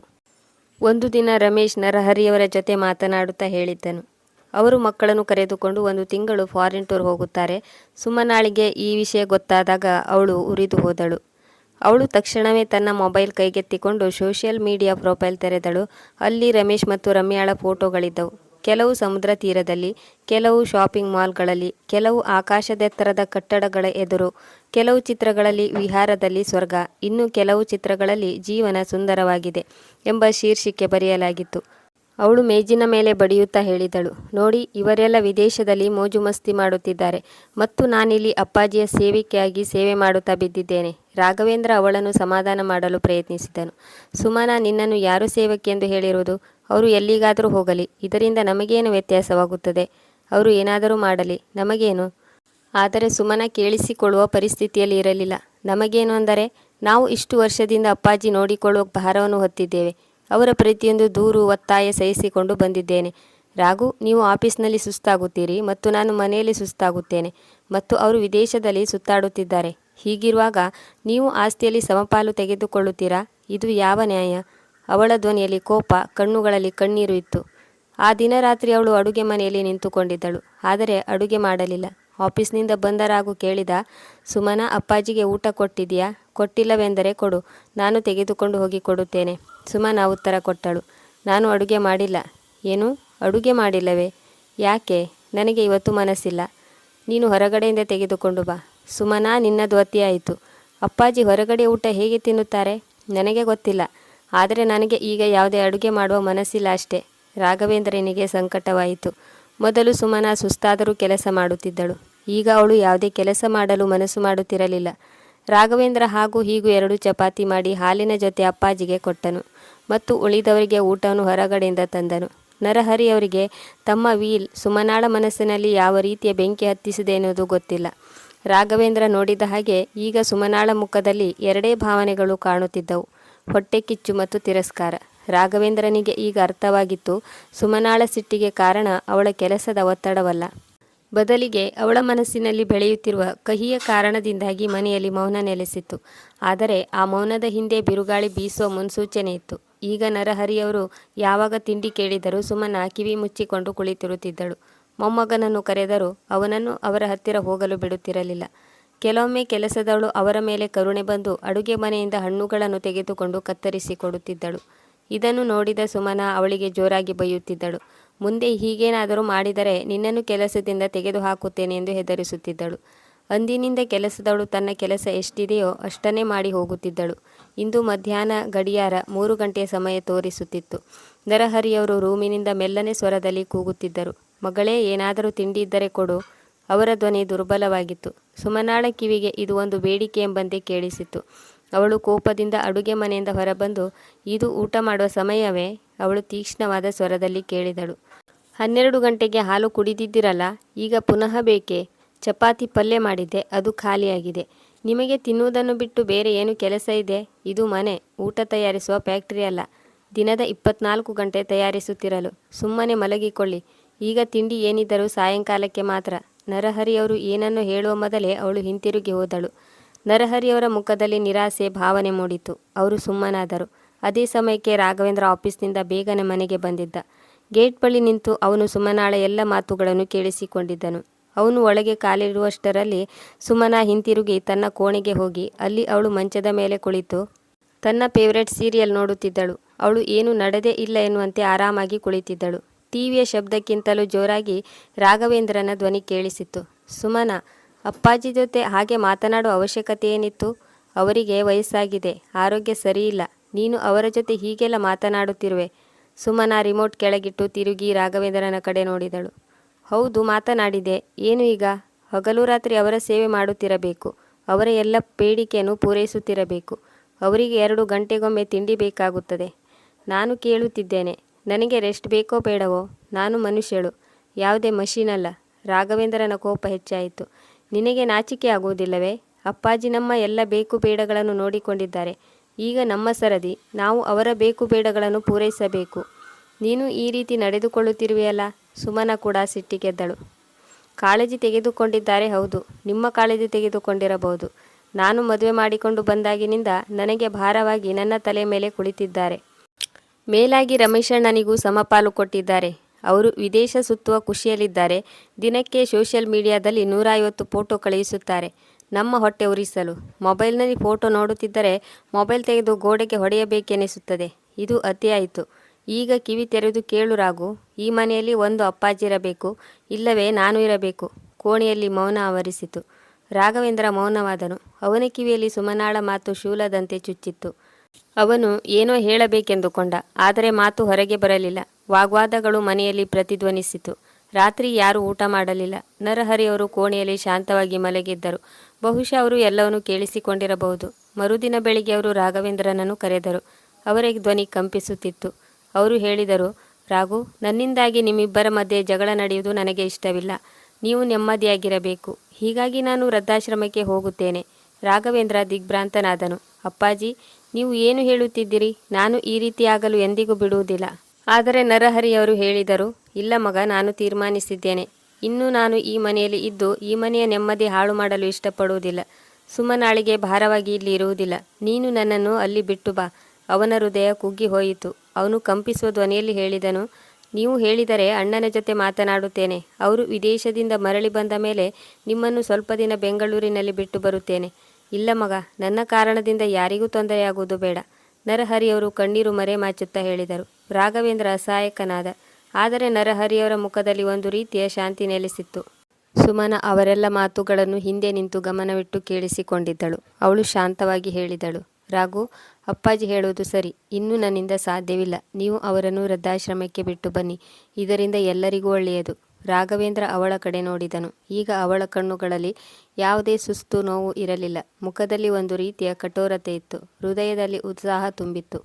ಒಂದು ದಿನ ರಮೇಶ್ ನರಹರಿಯವರ ಜೊತೆ ಮಾತನಾಡುತ್ತಾ ಹೇಳಿದ್ದನು, ಅವರು ಮಕ್ಕಳನ್ನು ಕರೆದುಕೊಂಡು 1 ತಿಂಗಳು ಫಾರಿನ್ ಟೂರ್ ಹೋಗುತ್ತಾರೆ. ಸುಮನಾಳಿಗೆ ಈ ವಿಷಯ ಗೊತ್ತಾದಾಗ ಅವಳು ಉರಿದು ಹೋದಳು. ಅವಳು ತಕ್ಷಣವೇ ತನ್ನ ಮೊಬೈಲ್ ಕೈಗೆತ್ತಿಕೊಂಡು ಸೋಷಿಯಲ್ ಮೀಡಿಯಾ ಪ್ರೊಫೈಲ್ ತೆರೆದಳು. ಅಲ್ಲಿ ರಮೇಶ್ ಮತ್ತು ರಮ್ಯಾಳ ಫೋಟೋಗಳಿದ್ದವು. ಕೆಲವು ಸಮುದ್ರ ತೀರದಲ್ಲಿ, ಕೆಲವು ಶಾಪಿಂಗ್ ಮಾಲ್ಗಳಲ್ಲಿ, ಕೆಲವು ಆಕಾಶದೆತ್ತರದ ಕಟ್ಟಡಗಳ ಎದುರು, ಕೆಲವು ಚಿತ್ರಗಳಲ್ಲಿ ವಿಹಾರದಲ್ಲಿ ಸ್ವರ್ಗ, ಇನ್ನು ಕೆಲವು ಚಿತ್ರಗಳಲ್ಲಿ ಜೀವನ ಸುಂದರವಾಗಿದೆ ಎಂಬ ಶೀರ್ಷಿಕೆ ಬರೆಯಲಾಗಿತ್ತು. ಅವಳು ಮೇಜಿನ ಮೇಲೆ ಬಡಿಯುತ್ತಾ ಹೇಳಿದಳು, ನೋಡಿ, ಇವರೆಲ್ಲ ವಿದೇಶದಲ್ಲಿ ಮೋಜು ಮಸ್ತಿ ಮಾಡುತ್ತಿದ್ದಾರೆ ಮತ್ತು ನಾನಿಲ್ಲಿ ಅಪ್ಪಾಜಿಯ ಸೇವಿಕೆಯಾಗಿ ಸೇವೆ ಮಾಡುತ್ತಾ ಬಿದ್ದಿದ್ದೇನೆ. ರಾಘವೇಂದ್ರ ಅವಳನ್ನು ಸಮಾಧಾನ ಮಾಡಲು ಪ್ರಯತ್ನಿಸಿದನು. ಸುಮನಾ, ನಿನ್ನನ್ನು ಯಾರು ಸೇವಕಿ ಎಂದು ಹೇಳಿರುವುದು? ಅವರು ಎಲ್ಲಿಗಾದರೂ ಹೋಗಲಿ, ಇದರಿಂದ ನಮಗೇನು ವ್ಯತ್ಯಾಸವಾಗುತ್ತದೆ? ಅವರು ಏನಾದರೂ ಮಾಡಲಿ, ನಮಗೇನು? ಆದರೆ ಸುಮನಾ ಕೇಳಿಸಿಕೊಳ್ಳುವ ಪರಿಸ್ಥಿತಿಯಲ್ಲಿ ಇರಲಿಲ್ಲ. ನಮಗೇನು ಅಂದರೆ, ನಾವು ಇಷ್ಟು ವರ್ಷದಿಂದ ಅಪ್ಪಾಜಿ ನೋಡಿಕೊಳ್ಳುವ ಭಾರವನ್ನು ಹೊತ್ತಿದ್ದೇವೆ. ಅವರ ಪ್ರತಿಯೊಂದು ದೂರು, ಒತ್ತಾಯ ಸಹಿಸಿಕೊಂಡು ಬಂದಿದ್ದೇನೆ. ರಾಘು, ನೀವು ಆಫೀಸ್ನಲ್ಲಿ ಸುಸ್ತಾಗುತ್ತೀರಿ ಮತ್ತು ನಾನು ಮನೆಯಲ್ಲಿ ಸುಸ್ತಾಗುತ್ತೇನೆ ಮತ್ತು ಅವರು ವಿದೇಶದಲ್ಲಿ ಸುತ್ತಾಡುತ್ತಿದ್ದಾರೆ. ಹೀಗಿರುವಾಗ ನೀವು ಆಸ್ತಿಯಲ್ಲಿ ಸಮಪಾಲು ತೆಗೆದುಕೊಳ್ಳುತ್ತೀರಾ? ಇದು ಯಾವ ನ್ಯಾಯ? ಅವಳ ಧ್ವನಿಯಲ್ಲಿ ಕೋಪ, ಕಣ್ಣುಗಳಲ್ಲಿ ಕಣ್ಣೀರು ಇತ್ತು. ಆ ದಿನ ರಾತ್ರಿ ಅವಳು ಅಡುಗೆ ಮನೆಯಲ್ಲಿ ನಿಂತುಕೊಂಡಿದ್ದಳು. ಆದರೆ ಅಡುಗೆ ಮಾಡಲಿಲ್ಲ. ಆಫೀಸ್ನಿಂದ ಬಂದ ರಾಘು ಕೇಳಿದ, ಸುಮನಾ, ಅಪ್ಪಾಜಿಗೆ ಊಟ ಕೊಟ್ಟಿದೆಯಾ? ಕೊಟ್ಟಿಲ್ಲವೆಂದರೆ ಕೊಡು, ನಾನು ತೆಗೆದುಕೊಂಡು ಹೋಗಿ ಕೊಡುತ್ತೇನೆ. ಸುಮನಾ ಉತ್ತರ ಕೊಟ್ಟಳು, ನಾನು ಅಡುಗೆ ಮಾಡಿಲ್ಲ. ಏನು, ಅಡುಗೆ ಮಾಡಿಲ್ಲವೇ? ಯಾಕೆ? ನನಗೆ ಇವತ್ತು ಮನಸ್ಸಿಲ್ಲ. ನೀನು ಹೊರಗಡೆಯಿಂದ ತೆಗೆದುಕೊಂಡು ಬಾ. ಸುಮನಾ, ನಿನ್ನದು ಅತಿಯಾಯಿತು. ಅಪ್ಪಾಜಿ ಹೊರಗಡೆ ಊಟ ಹೇಗೆ ತಿನ್ನುತ್ತಾರೆ? ನನಗೆ ಗೊತ್ತಿಲ್ಲ, ಆದರೆ ನನಗೆ ಈಗ ಯಾವುದೇ ಅಡುಗೆ ಮಾಡುವ ಮನಸ್ಸಿಲ್ಲ ಅಷ್ಟೇ. ರಾಘವೇಂದ್ರನಿಗೆ ಸಂಕಟವಾಯಿತು. ಮೊದಲು ಸುಮನಾ ಸುಸ್ತಾದರೂ ಕೆಲಸ ಮಾಡುತ್ತಿದ್ದಳು. ಈಗ ಅವಳು ಯಾವುದೇ ಕೆಲಸ ಮಾಡಲು ಮನಸ್ಸು ಮಾಡುತ್ತಿರಲಿಲ್ಲ. ರಾಘವೇಂದ್ರ ಹಾಗೂ ಹೀಗೂ 2 ಚಪಾತಿ ಮಾಡಿ ಹಾಲಿನ ಜೊತೆ ಅಪ್ಪಾಜಿಗೆ ಕೊಟ್ಟನು ಮತ್ತು ಉಳಿದವರಿಗೆ ಊಟವನ್ನು ಹೊರಗಡೆಯಿಂದ ತಂದನು. ನರಹರಿಯವರಿಗೆ ತಮ್ಮ ವೀಲ್ ಸುಮನಾಳ ಮನಸ್ಸಿನಲ್ಲಿ ಯಾವ ರೀತಿಯ ಬೆಂಕಿ ಹತ್ತಿಸಿದೆ ಎನ್ನುವುದು ಗೊತ್ತಿಲ್ಲ. ರಾಘವೇಂದ್ರ ನೋಡಿದ ಹಾಗೆ ಈಗ ಸುಮನಾಳ ಮುಖದಲ್ಲಿ 2 ಭಾವನೆಗಳು ಕಾಣುತ್ತಿದ್ದವು, ಹೊಟ್ಟೆ ಕಿಚ್ಚು ಮತ್ತು ತಿರಸ್ಕಾರ. ರಾಘವೇಂದ್ರನಿಗೆ ಈಗ ಅರ್ಥವಾಗಿತ್ತು, ಸುಮನಾಳ ಸಿಟ್ಟಿಗೆ ಕಾರಣ ಅವಳ ಕೆಲಸದ ಒತ್ತಡವಲ್ಲ, ಬದಲಿಗೆ ಅವಳ ಮನಸ್ಸಿನಲ್ಲಿ ಬೆಳೆಯುತ್ತಿರುವ ಕಹಿಯ ಕಾರಣದಿಂದಾಗಿ ಮನೆಯಲ್ಲಿ ಮೌನ ನೆಲೆಸಿತ್ತು. ಆದರೆ ಆ ಮೌನದ ಹಿಂದೆ ಬಿರುಗಾಳಿ ಬೀಸುವ ಮುನ್ಸೂಚನೆ ಇತ್ತು. ಈಗ ನರಹರಿಯವರು ಯಾವಾಗ ತಿಂಡಿ ಕೇಳಿದರೂ ಸುಮನಾ ಕಿವಿ ಮುಚ್ಚಿಕೊಂಡು ಕುಳಿತಿರುತ್ತಿದ್ದಳು. ಮೊಮ್ಮಗನನ್ನು ಕರೆದರೂ ಅವನನ್ನು ಅವರ ಹತ್ತಿರ ಹೋಗಲು ಬಿಡುತ್ತಿರಲಿಲ್ಲ. ಕೆಲವೊಮ್ಮೆ ಕೆಲಸದವಳು ಅವರ ಮೇಲೆ ಕರುಣೆ ಬಂದು ಅಡುಗೆ ಮನೆಯಿಂದ ಹಣ್ಣುಗಳನ್ನು ತೆಗೆದುಕೊಂಡು ಕತ್ತರಿಸಿ ಕೊಡುತ್ತಿದ್ದಳು. ಇದನ್ನು ನೋಡಿದ ಸುಮನಾ ಅವಳಿಗೆ ಜೋರಾಗಿ ಬೈಯುತ್ತಿದ್ದಳು. ಮುಂದೆ ಹೀಗೇನಾದರೂ ಮಾಡಿದರೆ ನಿನ್ನನ್ನು ಕೆಲಸದಿಂದ ತೆಗೆದುಹಾಕುತ್ತೇನೆ ಎಂದು ಹೆದರಿಸುತ್ತಿದ್ದಳು. ಅಂದಿನಿಂದ ಕೆಲಸದವಳು ತನ್ನ ಕೆಲಸ ಎಷ್ಟಿದೆಯೋ ಅಷ್ಟನ್ನೇ ಮಾಡಿ ಹೋಗುತ್ತಿದ್ದಳು. ಇಂದು ಮಧ್ಯಾಹ್ನ ಗಡಿಯಾರ 3 ಗಂಟೆಯ ಸಮಯ ತೋರಿಸುತ್ತಿತ್ತು. ನರಹರಿಯವರು ರೂಮಿನಿಂದ ಮೆಲ್ಲನೆ ಸ್ವರದಲ್ಲಿ ಕೂಗುತ್ತಿದ್ದರು, ಮಗಳೇ, ಏನಾದರೂ ತಿಂಡಿ ಇದ್ದರೆ ಕೊಡು. ಅವರ ಧ್ವನಿ ದುರ್ಬಲವಾಗಿತ್ತು. ಸುಮನಾಳ ಕಿವಿಗೆ ಇದು ಒಂದು ಬೇಡಿಕೆ ಎಂಬಂತೆ ಕೇಳಿಸಿತು. ಅವಳು ಕೋಪದಿಂದ ಅಡುಗೆ ಮನೆಯಿಂದ ಹೊರಬಂದು, ಇದು ಊಟ ಮಾಡುವ ಸಮಯವೇ? ಅವಳು ತೀಕ್ಷ್ಣವಾದ ಸ್ವರದಲ್ಲಿ ಕೇಳಿದಳು. 12 ಗಂಟೆಗೆ ಹಾಲು ಕುಡಿದಿದ್ದಿರಲ್ಲ, ಈಗ ಪುನಃ ಬೇಕೇ? ಚಪಾತಿ ಪಲ್ಯ ಮಾಡಿದ್ದೆ, ಅದು ಖಾಲಿಯಾಗಿದೆ. ನಿಮಗೆ ತಿನ್ನುವುದನ್ನು ಬಿಟ್ಟು ಬೇರೆ ಏನು ಕೆಲಸ ಇದೆ? ಇದು ಮನೆ, ಊಟ ತಯಾರಿಸುವ ಫ್ಯಾಕ್ಟರಿ ಅಲ್ಲ. ದಿನದ 24 ಗಂಟೆ ತಯಾರಿಸುತ್ತಿರಲು ಸುಮ್ಮನೆ ಮಲಗಿಕೊಳ್ಳಿ. ಈಗ ತಿಂಡಿ ಏನಿದ್ದರೂ ಸಾಯಂಕಾಲಕ್ಕೆ ಮಾತ್ರ. ನರಹರಿಯವರು ಏನನ್ನು ಹೇಳುವ ಮೊದಲೇ ಅವಳು ಹಿಂತಿರುಗಿ ಹೋದಳು. ನರಹರಿಯವರ ಮುಖದಲ್ಲಿ ನಿರಾಸೆ ಭಾವನೆ ಮೂಡಿತು. ಅವರು ಸುಮ್ಮನಾದರು. ಅದೇ ಸಮಯಕ್ಕೆ ರಾಘವೇಂದ್ರ ಆಫೀಸ್ನಿಂದ ಬೇಗನೆ ಮನೆಗೆ ಬಂದಿದ್ದ. ಗೇಟ್ ಬಳಿ ನಿಂತು ಅವನು ಸುಮನಾಳ ಎಲ್ಲ ಮಾತುಗಳನ್ನು ಕೇಳಿಸಿಕೊಂಡಿದ್ದನು. ಅವನು ಒಳಗೆ ಕಾಲಿಡುವಷ್ಟರಲ್ಲಿ ಸುಮನಾ ಹಿಂತಿರುಗಿ ತನ್ನ ಕೋಣೆಗೆ ಹೋಗಿ ಅಲ್ಲಿ ಅವಳು ಮಂಚದ ಮೇಲೆ ಕುಳಿತು ತನ್ನ ಫೇವರೆಟ್ ಸೀರಿಯಲ್ ನೋಡುತ್ತಿದ್ದಳು. ಅವಳು ಏನು ನಡೆದೇ ಇಲ್ಲ ಎನ್ನುವಂತೆ ಆರಾಮಾಗಿ ಕುಳಿತಿದ್ದಳು. ಟಿವಿಯ ಶಬ್ದಕ್ಕಿಂತಲೂ ಜೋರಾಗಿ ರಾಘವೇಂದ್ರನ ಧ್ವನಿ ಕೇಳಿಸಿತು. ಸುಮನಾ, ಅಪ್ಪಾಜಿ ಜೊತೆ ಹಾಗೆ ಮಾತನಾಡುವ ಅವಶ್ಯಕತೆ ಏನಿತ್ತು? ಅವರಿಗೆ ವಯಸ್ಸಾಗಿದೆ, ಆರೋಗ್ಯ ಸರಿಯಿಲ್ಲ. ನೀನು ಅವರ ಜೊತೆ ಹೀಗೆಲ್ಲ ಮಾತನಾಡುತ್ತಿರುವೆ. ಸುಮನಾ ರಿಮೋಟ್ ಕೆಳಗಿಟ್ಟು ತಿರುಗಿ ರಾಘವೇಂದ್ರನ ಕಡೆ ನೋಡಿದಳು. ಹೌದು, ಮಾತನಾಡಿದೆ. ಏನು ಈಗ? ಹಗಲು ರಾತ್ರಿ ಅವರ ಸೇವೆ ಮಾಡುತ್ತಿರಬೇಕು. ಅವರ ಎಲ್ಲ ಬೇಡಿಕೆಯನ್ನು ಪೂರೈಸುತ್ತಿರಬೇಕು. ಅವರಿಗೆ 2 ಗಂಟೆಗೊಮ್ಮೆ ತಿಂಡಿ ಬೇಕಾಗುತ್ತದೆ. ನಾನು ಕೇಳುತ್ತಿದ್ದೇನೆ, ನನಗೆ ರೆಸ್ಟ್ ಬೇಕೋ ಬೇಡವೋ? ನಾನು ಮನುಷ್ಯಳು, ಯಾವುದೇ ಮಷೀನ್ ಅಲ್ಲ. ರಾಘವೇಂದ್ರನ ಕೋಪ ಹೆಚ್ಚಾಯಿತು. ನಿನಗೆ ನಾಚಿಕೆ ಆಗುವುದಿಲ್ಲವೇ? ಅಪ್ಪಾಜಿ ನಮ್ಮ ಎಲ್ಲ ಬೇಕು ಬೇಡಗಳನ್ನು ನೋಡಿಕೊಂಡಿದ್ದಾರೆ. ಈಗ ನಮ್ಮ ಸರದಿ, ನಾವು ಅವರ ಬೇಕು ಬೇಡಗಳನ್ನು ಪೂರೈಸಬೇಕು. ನೀನು ಈ ರೀತಿ ನಡೆದುಕೊಳ್ಳುತ್ತಿರುವೆಯಲ್ಲ. ಸುಮನಾ ಕೂಡ ಸಿಟ್ಟಿಗೆದ್ದಳು. ಕಾಳಜಿ ತೆಗೆದುಕೊಂಡಿದ್ದಾರೆ, ಹೌದು. ನಿಮ್ಮ ಕಾಳಜಿ ತೆಗೆದುಕೊಂಡಿರಬಹುದು. ನಾನು ಮದುವೆ ಮಾಡಿಕೊಂಡು ಬಂದಾಗಿನಿಂದ ನನಗೆ ಭಾರವಾಗಿ ನನ್ನ ತಲೆ ಮೇಲೆ ಕುಳಿತಿದ್ದಾರೆ. ಮೇಲಾಗಿ ರಮೇಶಣ್ಣನಿಗೂ ಸಮಪಾಲು ಕೊಟ್ಟಿದ್ದಾರೆ. ಅವರು ವಿದೇಶ ಸುತ್ತುವ ಖುಷಿಯಲ್ಲಿದ್ದಾರೆ. ದಿನಕ್ಕೆ ಸೋಷಿಯಲ್ ಮೀಡಿಯಾದಲ್ಲಿ 150 ಫೋಟೋ ಕಳುಹಿಸುತ್ತಾರೆ, ನಮ್ಮ ಹೊಟ್ಟೆ ಉರಿಸಲು. ಮೊಬೈಲ್ನಲ್ಲಿ ಫೋಟೋ ನೋಡುತ್ತಿದ್ದರೆ ಮೊಬೈಲ್ ತೆಗೆದು ಗೋಡೆಗೆ ಹೊಡೆಯಬೇಕೆನಿಸುತ್ತದೆ. ಇದು ಅತಿಯಾಯಿತು. ಈಗ ಕಿವಿ ತೆರೆದು ಕೇಳು ರಾಘು, ಈ ಮನೆಯಲ್ಲಿ ಒಂದು ಅಪ್ಪಾಜಿ ಇರಬೇಕು, ಇಲ್ಲವೇ ನಾನು ಇರಬೇಕು. ಕೋಣೆಯಲ್ಲಿ ಮೌನ ಆವರಿಸಿತು. ರಾಘವೇಂದ್ರ ಮೌನವಾದನು. ಅವನ ಕಿವಿಯಲ್ಲಿ ಸುಮನಾಳ ಮಾತು ಶೂಲದಂತೆ ಚುಚ್ಚಿತ್ತು. ಅವನು ಏನೋ ಹೇಳಬೇಕೆಂದುಕೊಂಡ, ಆದರೆ ಮಾತು ಹೊರಗೆ ಬರಲಿಲ್ಲ. ವಾಗ್ವಾದಗಳು ಮನೆಯಲ್ಲಿ ಪ್ರತಿಧ್ವನಿಸಿತು. ರಾತ್ರಿ ಯಾರೂ ಊಟ ಮಾಡಲಿಲ್ಲ. ನರಹರಿಯವರು ಕೋಣೆಯಲ್ಲಿ ಶಾಂತವಾಗಿ ಮಲಗಿದ್ದರು. ಬಹುಶಃ ಅವರು ಎಲ್ಲವನ್ನೂ ಕೇಳಿಸಿಕೊಂಡಿರಬಹುದು. ಮರುದಿನ ಬೆಳಿಗ್ಗೆ ಅವರು ರಾಘವೇಂದ್ರನನ್ನು ಕರೆದರು. ಅವರ ಧ್ವನಿ ಕಂಪಿಸುತ್ತಿತ್ತು. ಅವರು ಹೇಳಿದರು, ರಾಘು, ನನ್ನಿಂದಾಗಿ ನಿಮ್ಮಿಬ್ಬರ ಮಧ್ಯೆ ಜಗಳ ನಡೆಯುವುದು ನನಗೆ ಇಷ್ಟವಿಲ್ಲ. ನೀವು ನೆಮ್ಮದಿಯಾಗಿರಬೇಕು. ಹೀಗಾಗಿ ನಾನು ವೃದ್ಧಾಶ್ರಮಕ್ಕೆ ಹೋಗುತ್ತೇನೆ. ರಾಘವೇಂದ್ರ ದಿಗ್ಭ್ರಾಂತನಾದನು. ಅಪ್ಪಾಜಿ, ನೀವು ಏನು ಹೇಳುತ್ತಿದ್ದೀರಿ? ನಾನು ಈ ರೀತಿ ಆಗಲು ಎಂದಿಗೂ ಬಿಡುವುದಿಲ್ಲ. ಆದರೆ ನರಹರಿಯವರು ಹೇಳಿದರು, ಇಲ್ಲ ಮಗ, ನಾನು ತೀರ್ಮಾನಿಸಿದ್ದೇನೆ. ಇನ್ನು ನಾನು ಈ ಮನೆಯಲ್ಲಿ ಇದ್ದು ಈ ಮನೆಯ ನೆಮ್ಮದಿ ಹಾಳು ಮಾಡಲು ಇಷ್ಟಪಡುವುದಿಲ್ಲ. ಸುಮನಾಳಿಗೆ ಭಾರವಾಗಿ ಇಲ್ಲಿ ಇರುವುದಿಲ್ಲ. ನೀನು ನನ್ನನ್ನು ಅಲ್ಲಿ ಬಿಟ್ಟು ಬಾ. ಅವನ ಹೃದಯ ಕುಗ್ಗಿ ಹೋಯಿತು. ಅವನು ಕಂಪಿಸುವ ಧ್ವನಿಯಲ್ಲಿ ಹೇಳಿದನು, ನೀವು ಹೇಳಿದರೆ ಅಣ್ಣನ ಜೊತೆ ಮಾತನಾಡುತ್ತೇನೆ. ಅವರು ವಿದೇಶದಿಂದ ಮರಳಿ ಬಂದ ಮೇಲೆ ನಿಮ್ಮನ್ನು ಸ್ವಲ್ಪ ದಿನ ಬೆಂಗಳೂರಿನಲ್ಲಿ ಬಿಟ್ಟು ಬರುತ್ತೇನೆ. ಇಲ್ಲ ಮಗ, ನನ್ನ ಕಾರಣದಿಂದ ಯಾರಿಗೂ ತೊಂದರೆಯಾಗುವುದು ಬೇಡ. ನರಹರಿಯವರು ಕಣ್ಣೀರು ಮರೆಮಾಚುತ್ತಾ ಹೇಳಿದರು. ರಾಘವೇಂದ್ರ ಅಸಹಾಯಕನಾದ. ಆದರೆ ನರಹರಿಯವರ ಮುಖದಲ್ಲಿ ಒಂದು ರೀತಿಯ ಶಾಂತಿ ನೆಲೆಸಿತ್ತು. ಸುಮನ ಅವರೆಲ್ಲ ಮಾತುಗಳನ್ನು ಹಿಂದೆ ನಿಂತು ಗಮನವಿಟ್ಟು ಕೇಳಿಸಿಕೊಂಡಿದ್ದಳು. ಅವಳು ಶಾಂತವಾಗಿ ಹೇಳಿದಳು, ರಾಘು, ಅಪ್ಪಾಜಿ ಹೇಳುವುದು ಸರಿ. ಇನ್ನೂ ನನ್ನಿಂದ ಸಾಧ್ಯವಿಲ್ಲ. ನೀವು ಅವರನ್ನು ವೃದ್ಧಾಶ್ರಮಕ್ಕೆ ಬಿಟ್ಟು ಬನ್ನಿ. ಇದರಿಂದ ಎಲ್ಲರಿಗೂ ಒಳ್ಳೆಯದು. ರಾಘವೇಂದ್ರ ಅವಳ ಕಡೆ ನೋಡಿದನು. ಈಗ ಅವಳ ಕಣ್ಣುಗಳಲ್ಲಿ ಯಾವುದೇ ಸುಸ್ತು ನೋವು ಇರಲಿಲ್ಲ. ಮುಖದಲ್ಲಿ ಒಂದು ರೀತಿಯ ಕಠೋರತೆ ಇತ್ತು. ಹೃದಯದಲ್ಲಿ ಉತ್ಸಾಹ ತುಂಬಿತ್ತು.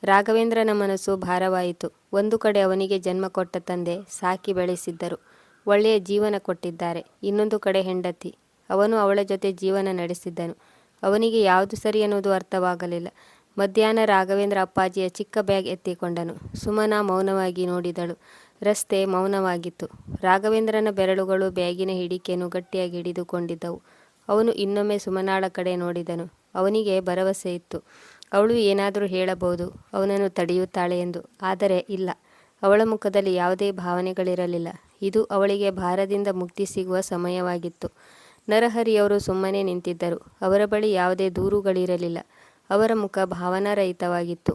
ರಾಘವೇಂದ್ರನ ಮನಸ್ಸು ಭಾರವಾಯಿತು. ಒಂದು ಕಡೆ ಅವನಿಗೆ ಜನ್ಮ ಕೊಟ್ಟ ತಂದೆ ಸಾಕಿ ಬೆಳೆಸಿದ್ದರು, ಒಳ್ಳೆಯ ಜೀವನ ಕೊಟ್ಟಿದ್ದಾರೆ. ಇನ್ನೊಂದು ಕಡೆ ಹೆಂಡತಿ, ಅವನು ಅವಳ ಜೊತೆ ಜೀವನ ನಡೆಸಿದ್ದನು. ಅವನಿಗೆ ಯಾವುದು ಸರಿ ಅನ್ನೋದು ಅರ್ಥವಾಗಲಿಲ್ಲ. ಮಧ್ಯಾಹ್ನ ರಾಘವೇಂದ್ರ ಅಪ್ಪಾಜಿಯ ಚಿಕ್ಕ ಬ್ಯಾಗ್ ಎತ್ತಿಕೊಂಡನು. ಸುಮನ ಮೌನವಾಗಿ ನೋಡಿದಳು. ರಸ್ತೆ ಮೌನವಾಗಿತ್ತು. ರಾಘವೇಂದ್ರನ ಬೆರಳುಗಳು ಬ್ಯಾಗಿನ ಹಿಡಿಕೆಯನ್ನು ಗಟ್ಟಿಯಾಗಿ ಹಿಡಿದುಕೊಂಡಿದ್ದವು. ಅವನು ಇನ್ನೊಮ್ಮೆ ಸುಮನಾಳ ಕಡೆ ನೋಡಿದನು. ಅವನಿಗೆ ಭರವಸೆ ಇತ್ತು. ಅವಳು ಏನಾದರೂ ಹೇಳಬಹುದು, ಅವನನ್ನು ತಡೆಯುತ್ತಾಳೆ ಎಂದು. ಆದರೆ ಇಲ್ಲ, ಅವಳ ಮುಖದಲ್ಲಿ ಯಾವುದೇ ಭಾವನೆಗಳಿರಲಿಲ್ಲ. ಇದು ಅವಳಿಗೆ ಭಾರದಿಂದ ಮುಕ್ತಿ ಸಿಗುವ ಸಮಯವಾಗಿತ್ತು. ನರಹರಿಯವರು ಸುಮ್ಮನೆ ನಿಂತಿದ್ದರು. ಅವರ ಬಳಿ ಯಾವುದೇ ದೂರುಗಳಿರಲಿಲ್ಲ. ಅವರ ಮುಖ ಭಾವನಾರಹಿತವಾಗಿತ್ತು.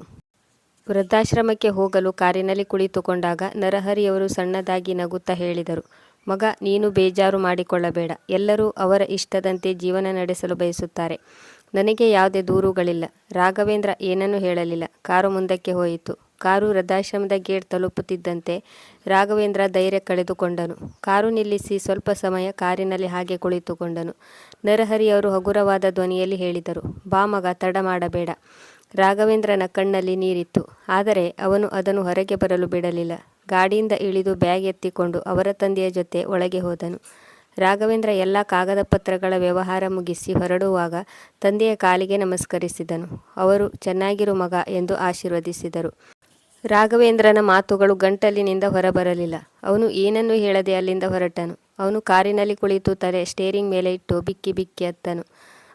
ವೃದ್ಧಾಶ್ರಮಕ್ಕೆ ಹೋಗಲು ಕಾರಿನಲ್ಲಿ ಕುಳಿತುಕೊಂಡಾಗ ನರಹರಿಯವರು ಸಣ್ಣದಾಗಿ ನಗುತ್ತಾ ಹೇಳಿದರು, ಮಗ, ನೀನು ಬೇಜಾರು ಮಾಡಿಕೊಳ್ಳಬೇಡ. ಎಲ್ಲರೂ ಅವರ ಇಷ್ಟದಂತೆ ಜೀವನ ನಡೆಸಲು ಬಯಸುತ್ತಾರೆ. ನನಗೆ ಯಾವುದೇ ದೂರುಗಳಿಲ್ಲ. ರಾಘವೇಂದ್ರ ಏನನ್ನೂ ಹೇಳಲಿಲ್ಲ. ಕಾರು ಮುಂದಕ್ಕೆ ಹೋಯಿತು. ಕಾರು ವೃದ್ಧಾಶ್ರಮದ ಗೇಟ್ ತಲುಪುತ್ತಿದ್ದಂತೆ ರಾಘವೇಂದ್ರ ಧೈರ್ಯ ಕಳೆದುಕೊಂಡನು. ಕಾರು ನಿಲ್ಲಿಸಿ ಸ್ವಲ್ಪ ಸಮಯ ಕಾರಿನಲ್ಲಿ ಹಾಗೆ ಕುಳಿತುಕೊಂಡನು. ನರಹರಿಯವರು ಹಗುರವಾದ ಧ್ವನಿಯಲ್ಲಿ ಹೇಳಿದರು, ಬಾ ಮಗ, ತಡ ಮಾಡಬೇಡ. ರಾಘವೇಂದ್ರನ ಕಣ್ಣಲ್ಲಿ ನೀರಿತ್ತು. ಆದರೆ ಅವನು ಅದನ್ನು ಹೊರಗೆ ಬರಲು ಬಿಡಲಿಲ್ಲ. ಗಾಡಿಯಿಂದ ಇಳಿದು ಬ್ಯಾಗ್ ಎತ್ತಿಕೊಂಡು ಅವರ ತಂದೆಯ ಜೊತೆ ಒಳಗೆ ಹೋದನು. ರಾಘವೇಂದ್ರ ಎಲ್ಲ ಕಾಗದ ಪತ್ರಗಳ ವ್ಯವಹಾರ ಮುಗಿಸಿ ಹೊರಡುವಾಗ ತಂದೆಯ ಕಾಲಿಗೆ ನಮಸ್ಕರಿಸಿದನು. ಅವರು ಚೆನ್ನಾಗಿರು ಮಗ ಎಂದು ಆಶೀರ್ವದಿಸಿದರು. ರಾಘವೇಂದ್ರನ ಮಾತುಗಳು ಗಂಟಲಿನಿಂದ ಹೊರಬರಲಿಲ್ಲ. ಅವನು ಏನನ್ನೂ ಹೇಳದೆ ಅಲ್ಲಿಂದ ಹೊರಟನು. ಅವನು ಕಾರಿನಲ್ಲಿ ಕುಳಿತು ತಲೆ ಸ್ಟೇರಿಂಗ್ ಮೇಲೆ ಇಟ್ಟು ಬಿಕ್ಕಿ ಬಿಕ್ಕಿ ಅತ್ತನು.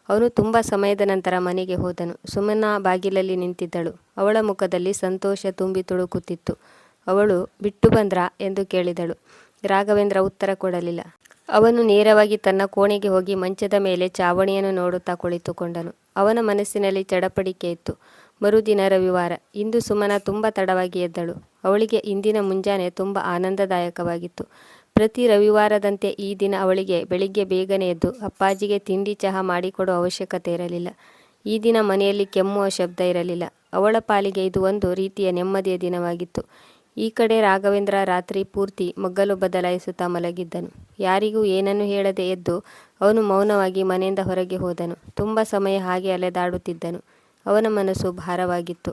ಅವನು ತುಂಬ ಸಮಯದ ನಂತರ ಮನೆಗೆ ಹೋದನು. ಸುಮನ ಬಾಗಿಲಲ್ಲಿ ನಿಂತಿದ್ದಳು. ಅವಳ ಮುಖದಲ್ಲಿ ಸಂತೋಷ ತುಂಬಿ ತುಳುಕುತ್ತಿತ್ತು. ಅವಳು ಬಿಟ್ಟು ಬಂದ್ರಾ ಎಂದು ಕೇಳಿದಳು. ರಾಘವೇಂದ್ರ ಉತ್ತರ ಕೊಡಲಿಲ್ಲ. ಅವನು ನೇರವಾಗಿ ತನ್ನ ಕೋಣೆಗೆ ಹೋಗಿ ಮಂಚದ ಮೇಲೆ ಚಾವಣಿಯನ್ನು ನೋಡುತ್ತಾ ಕುಳಿತುಕೊಂಡನು. ಅವನ ಮನಸ್ಸಿನಲ್ಲಿ ಚಡಪಡಿಕೆ ಇತ್ತು. ಮರುದಿನ ರವಿವಾರ. ಇಂದು ಸುಮನ ತುಂಬ ತಡವಾಗಿ ಎದ್ದಳು. ಅವಳಿಗೆ ಇಂದಿನ ಮುಂಜಾನೆ ತುಂಬ ಆನಂದದಾಯಕವಾಗಿತ್ತು. ಪ್ರತಿ ರವಿವಾರದಂತೆ ಈ ದಿನ ಅವಳಿಗೆ ಬೆಳಿಗ್ಗೆ ಬೇಗನೆ ಎದ್ದು ಅಪ್ಪಾಜಿಗೆ ತಿಂಡಿ ಚಹಾ ಮಾಡಿಕೊಡುವ ಅವಶ್ಯಕತೆ ಇರಲಿಲ್ಲ. ಈ ದಿನ ಮನೆಯಲ್ಲಿ ಕೆಮ್ಮುವ ಶಬ್ದ ಇರಲಿಲ್ಲ. ಅವಳ ಪಾಲಿಗೆ ಇದು ಒಂದು ರೀತಿಯ ನೆಮ್ಮದಿಯ ದಿನವಾಗಿತ್ತು. ಈ ಕಡೆ ರಾಘವೇಂದ್ರ ರಾತ್ರಿ ಪೂರ್ತಿ ಮಗ್ಗಲು ಬದಲಾಯಿಸುತ್ತಾ ಮಲಗಿದ್ದನು. ಯಾರಿಗೂ ಏನನ್ನೂ ಹೇಳದೆ ಎದ್ದು ಅವನು ಮೌನವಾಗಿ ಮನೆಯಿಂದ ಹೊರಗೆ ಹೋದನು. ತುಂಬ ಸಮಯ ಹಾಗೆ ಅಲೆದಾಡುತ್ತಿದ್ದನು. ಅವನ ಮನಸ್ಸು ಭಾರವಾಗಿತ್ತು.